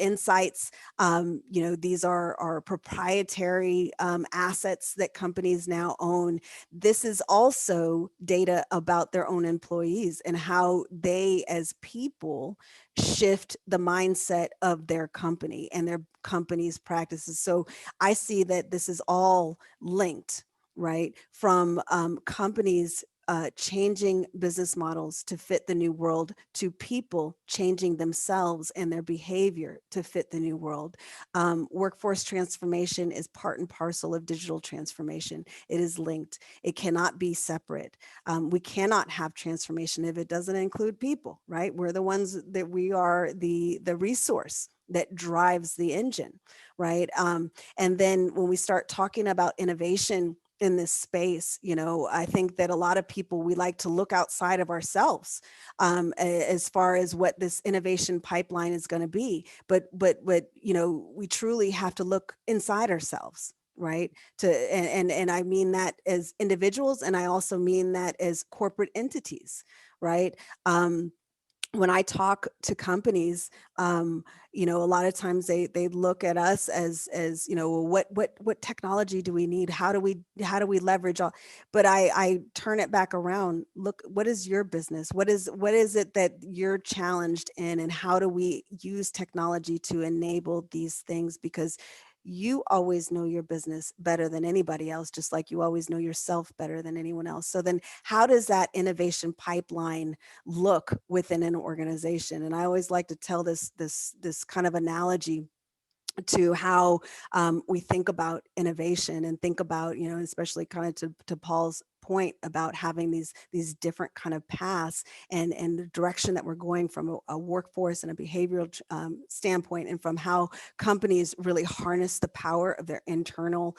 Speaker 4: insights. You know, these are proprietary assets that companies now own. This is also data about their own employees and how they, as people, shift the mindset of their company and their company's practices. So I see that this is all linked, right? From companies changing business models to fit the new world, to people changing themselves and their behavior to fit the new world. Workforce transformation is part and parcel of digital transformation. It is linked. It cannot be separate. We cannot have transformation if it doesn't include people, right? We're the ones that we are the resource that drives the engine, right? And then when we start talking about innovation, in this space. You know, I think that a lot of people, we like to look outside of ourselves as far as what this innovation pipeline is going to be. But you know, we truly have to look inside ourselves, right? And I mean that as individuals, and I also mean that as corporate entities, right? When I talk to companies, you know, a lot of times they look at us as, you know, what technology do we need? How do we leverage all? But I turn it back around. Look, what is your business? What is it that you're challenged in, and how do we use technology to enable these things? Because you always know your business better than anybody else, just like you always know yourself better than anyone else. So then how does that innovation pipeline look within an organization? And I always like to tell this kind of analogy to how we think about innovation, and think about, you know, especially kind of to Paul's point about having these different kind of paths, and the direction that we're going from a workforce and a behavioral standpoint, and from how companies really harness the power of their internal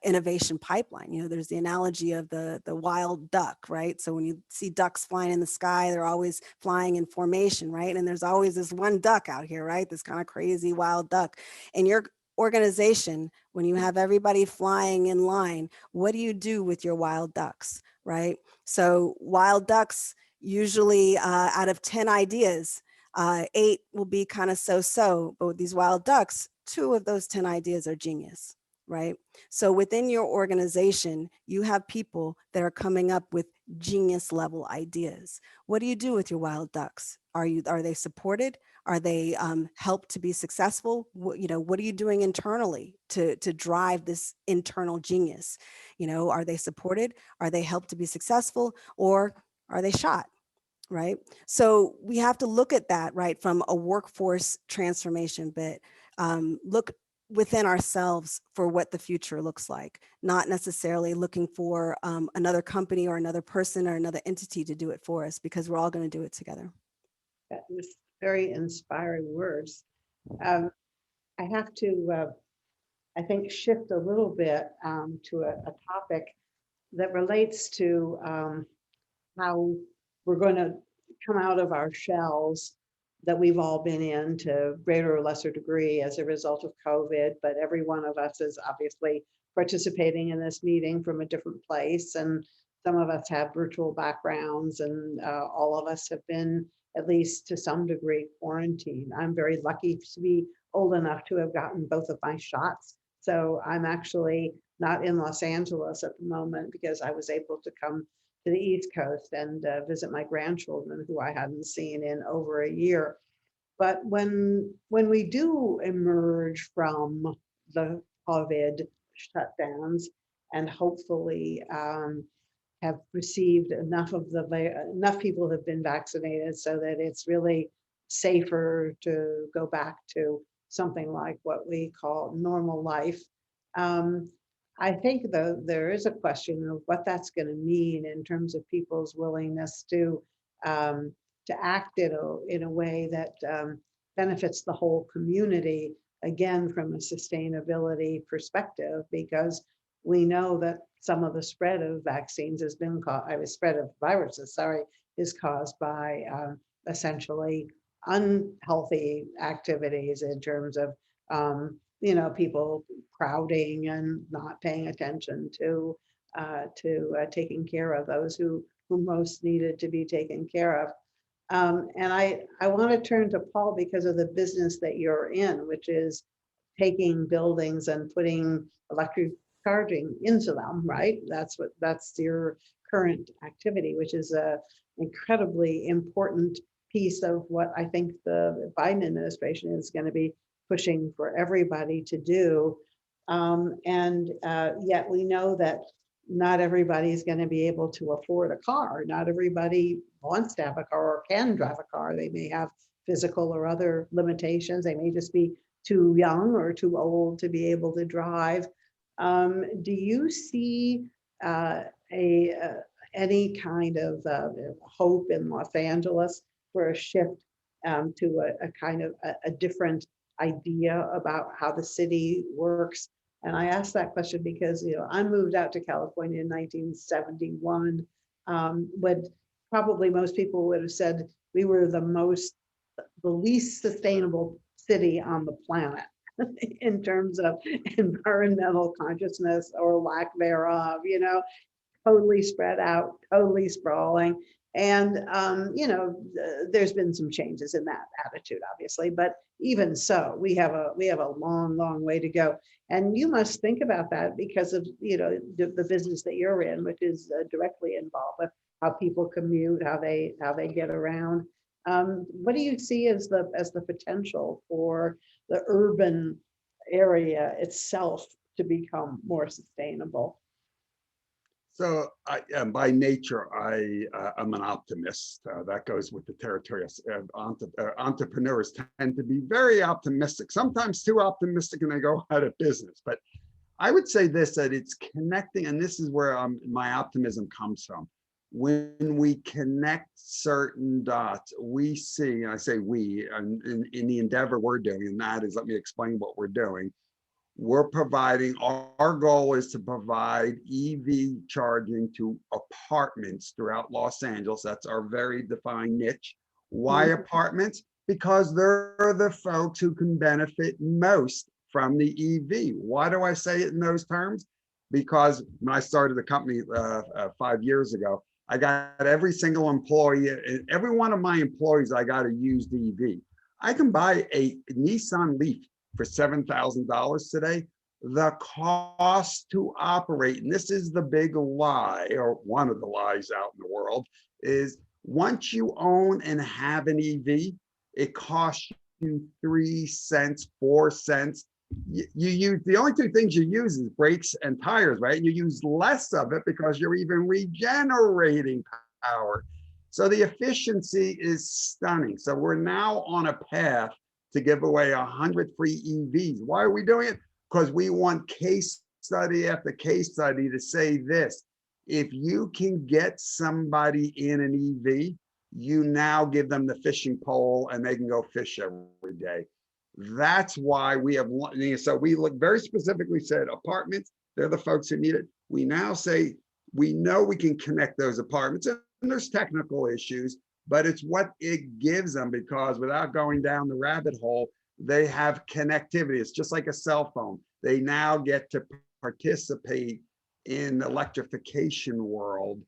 Speaker 4: innovation pipeline. You know, there's the analogy of the wild duck, right? So when you see ducks flying in the sky, they're always flying in formation, right? And there's always this one duck out here, right? This kind of crazy wild duck. And your organization, when you have everybody flying in line, what do you do with your wild ducks, right? So wild ducks, usually out of 10 ideas, 8 will be kind of so-so, but with these wild ducks, 2 of those 10 ideas are genius, right? So within your organization, you have people that are coming up with genius level ideas. What do you do with your wild ducks? Are they supported? Are they helped to be successful? You know, what are you doing internally to drive this internal genius? You know, are they supported? Are they helped to be successful, or are they shot? Right? So we have to look at that, right, from a workforce transformation bit. Look within ourselves for what the future looks like, not necessarily looking for another company or another person or another entity to do it for us, because we're all going to do it together.
Speaker 2: That was very inspiring words. I have to, I think, shift a little bit to a topic that relates to how we're going to come out of our shells that we've all been in to greater or lesser degree as a result of COVID, but every one of us is obviously participating in this meeting from a different place, and some of us have virtual backgrounds, and all of us have been, at least to some degree, quarantined. I'm very lucky to be old enough to have gotten both of my shots, so I'm actually not in Los Angeles at the moment, because I was able to come to the East Coast and visit my grandchildren, who I hadn't seen in over a year. But when we do emerge from the COVID shutdowns, and hopefully have received enough people have been vaccinated so that it's really safer to go back to something like what we call normal life. I think, though, there is a question of what that's going to mean in terms of people's willingness to act in a way that benefits the whole community, again, from a sustainability perspective, because we know that some of the spread of vaccines has been spread of viruses, is caused by essentially unhealthy activities in terms of you know, people crowding and not paying attention to taking care of those who most needed to be taken care of. And I want to turn to Paul because of the business that you're in, which is taking buildings and putting electric charging into them, right? That's your current activity, which is a incredibly important piece of what I think the Biden administration is going to be pushing for everybody to do. And yet we know that not everybody is going to be able to afford a car. Not everybody wants to have a car or can drive a car. They may have physical or other limitations. They may just be too young or too old to be able to drive. Do you see any kind of hope in Los Angeles for a shift to a kind of a different idea about how the city works, And I asked that question because, I moved out to California in 1971, when probably most people would have said we were the least sustainable city on the planet in terms of environmental consciousness or lack thereof, totally spread out, totally sprawling. And, there's been some changes in that attitude, obviously, but even so, we have a long, long way to go. And you must think about that because of, the business that you're in, which is directly involved with how people commute, how they get around. What do you see as the potential for the urban area itself to become more sustainable?
Speaker 5: So by nature, I'm an optimist. That goes with the territory. Entrepreneurs tend to be very optimistic, sometimes too optimistic, and they go out of business. But I would say this, that it's connecting, and this is where my optimism comes from. When we connect certain dots, we see, and I say we, in the endeavor we're doing, and that is, let me explain what we're doing. We're providing, our goal is to provide EV charging to apartments throughout Los Angeles. That's our very defined niche. Why apartments? Because they're the folks who can benefit most from the EV. Why do I say it in those terms? Because when I started the company 5 years ago, I got every single employee, every one of my employees, I got a used EV. I can buy a Nissan Leaf for $7,000 today. The cost to operate, and this is the big lie, or one of the lies out in the world, is once you own and have an EV, it costs you 3 cents, 4 cents. You use, the only two things you use is brakes and tires, right? You use less of it because you're even regenerating power. So the efficiency is stunning. So we're now on a path to give away 100 free EVs. Why are we doing it? Because we want case study after case study to say this: if you can get somebody in an EV, you now give them the fishing pole and they can go fish every day. That's why we have, so we look very specifically said apartments, they're the folks who need it. We now say, we know we can connect those apartments, and there's technical issues, but it's what it gives them, because without going down the rabbit hole, they have connectivity. It's just like a cell phone. They now get to participate in the electrification world,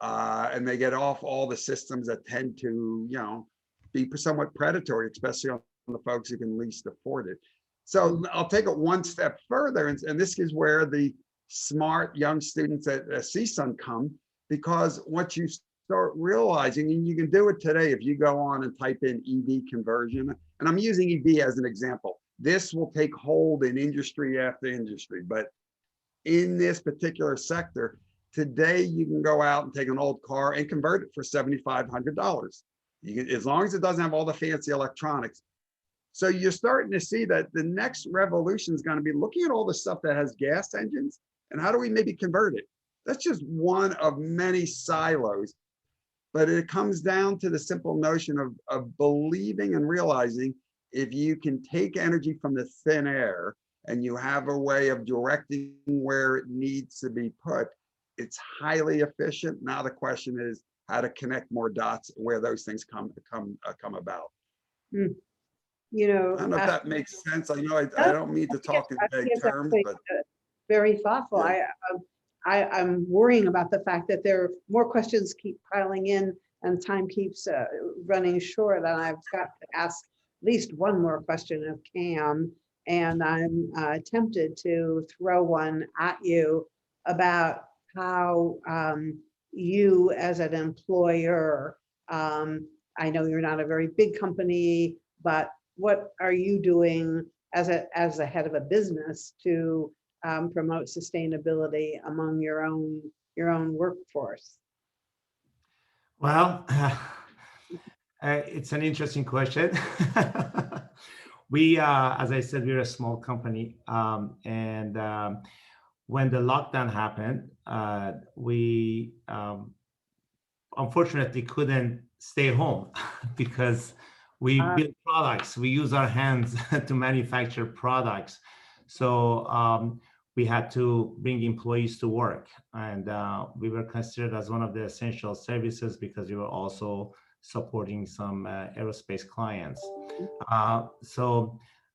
Speaker 5: and they get off all the systems that tend to, be somewhat predatory, especially on the folks who can least afford it. So I'll take it one step further, and this is where the smart young students at CSUN come, because what you start realizing, and you can do it today if you go on and type in EV conversion, and I'm using EV as an example. This will take hold in industry after industry, but in this particular sector, today you can go out and take an old car and convert it for $7,500. As long as it doesn't have all the fancy electronics. So you're starting to see that the next revolution is going to be looking at all the stuff that has gas engines and how do we maybe convert it? That's just one of many silos, but it comes down to the simple notion of believing and realizing if you can take energy from the thin air and you have a way of directing where it needs to be put, it's highly efficient. Now the question is how to connect more dots where those things come about.
Speaker 2: Mm.
Speaker 5: I don't know if that makes sense. I know I don't mean to talk in vague terms, but
Speaker 2: very thoughtful.
Speaker 5: Yeah.
Speaker 2: I'm worrying about the fact that there are more questions keep piling in and time keeps running short, and I've got to ask at least one more question of Cam, and I'm tempted to throw one at you about how you as an employer, I know you're not a very big company, but what are you doing as a head of a business to promote sustainability among your own workforce?
Speaker 3: Well, it's an interesting question. We, as I said, we're a small company, and when the lockdown happened, we unfortunately couldn't stay home because we build products. We use our hands to manufacture products. So we had to bring employees to work, and we were considered as one of the essential services because we were also supporting some aerospace clients.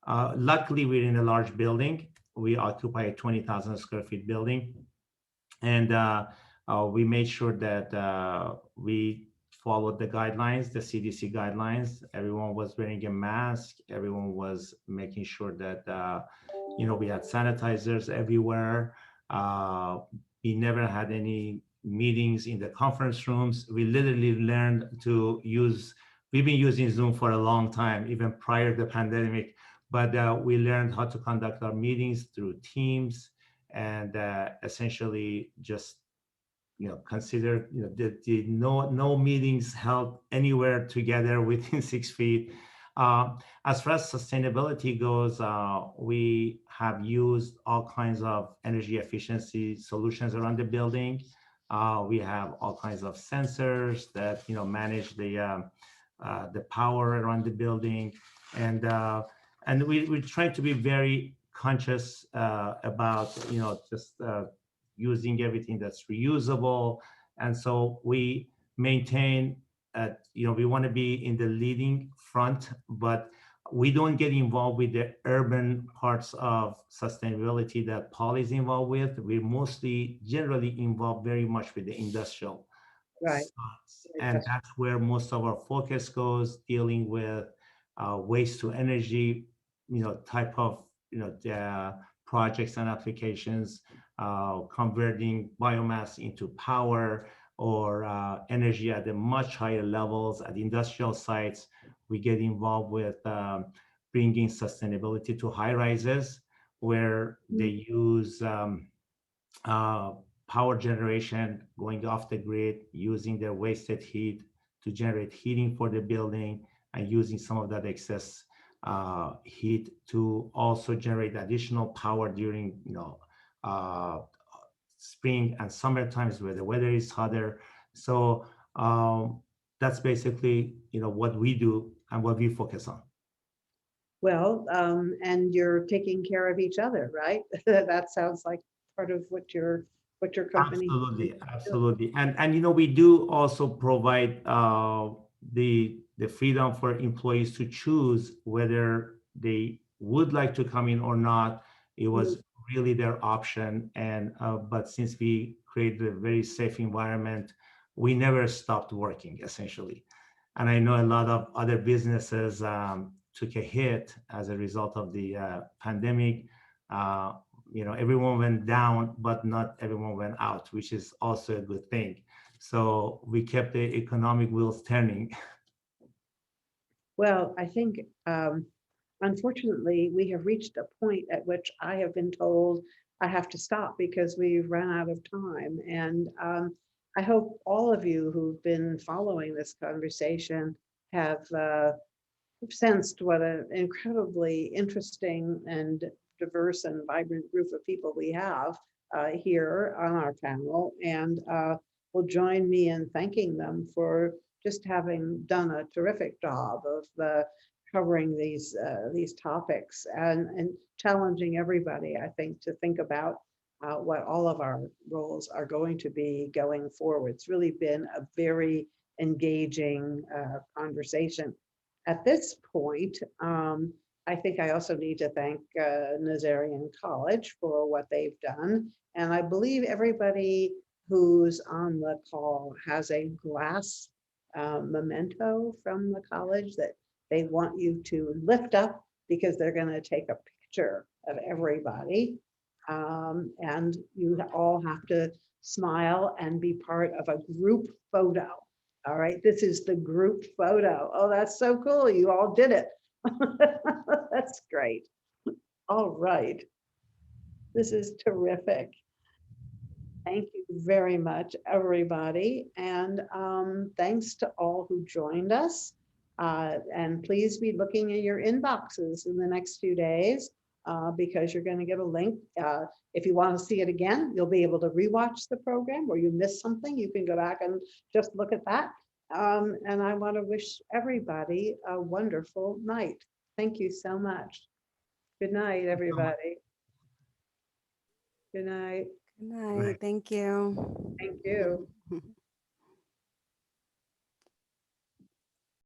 Speaker 3: Luckily, we're in a large building. We occupy a 20,000 square feet building, and we made sure that we followed the guidelines, the CDC guidelines. Everyone was wearing a mask. Everyone was making sure that we had sanitizers everywhere. We never had any meetings in the conference rooms. We literally learned to use. We've been using Zoom for a long time, even prior to the pandemic. But we learned how to conduct our meetings through Teams, and essentially just consider the no meetings held anywhere together within 6 feet. As far as sustainability goes, we have used all kinds of energy efficiency solutions around the building. We have all kinds of sensors that manage the power around the building, and we try to be very conscious about just using everything that's reusable. And so we maintain we want to be in the leading front, but we don't get involved with the urban parts of sustainability that Paul is involved with. We're mostly generally involved very much with the industrial sites. And that's where most of our focus goes, dealing with waste to energy, type of, the projects and applications, converting biomass into power or energy at the much higher levels at industrial sites. We get involved with bringing sustainability to high rises where they use power generation going off the grid, using their wasted heat to generate heating for the building, and using some of that excess heat to also generate additional power during spring and summer times where the weather is hotter. So that's basically what we do and what we focus on.
Speaker 2: Well, and you're taking care of each other, right? That sounds like part of what your company.
Speaker 3: Absolutely. And we do also provide the freedom for employees to choose whether they would like to come in or not. It was really their option, and but since we created a very safe environment, we never stopped working essentially. And I know a lot of other businesses took a hit as a result of the pandemic. Everyone went down, but not everyone went out, which is also a good thing. So we kept the economic wheels turning.
Speaker 2: Well, I think, unfortunately, we have reached a point at which I have been told I have to stop because we've run out of time. And I hope all of you who've been following this conversation have sensed what an incredibly interesting and diverse and vibrant group of people we have here on our panel, and will join me in thanking them for just having done a terrific job of covering these topics and challenging everybody, I think, to think about what all of our roles are going to be going forward. It's really been a very engaging conversation. At this point, I think I also need to thank Nazarian College for what they've done. And I believe everybody who's on the call has a glass memento from the college that they want you to lift up because they're going to take a picture of everybody. And you all have to smile and be part of a group photo. All right, this is the group photo. Oh, that's so cool. You all did it. That's great. All right. This is terrific. Thank you very much, everybody. And thanks to all who joined us. And please be looking at your inboxes in the next few days because you're going to get a link. If you want to see it again, you'll be able to rewatch the program, or you missed something, you can go back and just look at that. And I want to wish everybody a wonderful night. Thank you so much. Good night, everybody. Good night.
Speaker 4: Good night. Thank you.
Speaker 2: Thank you.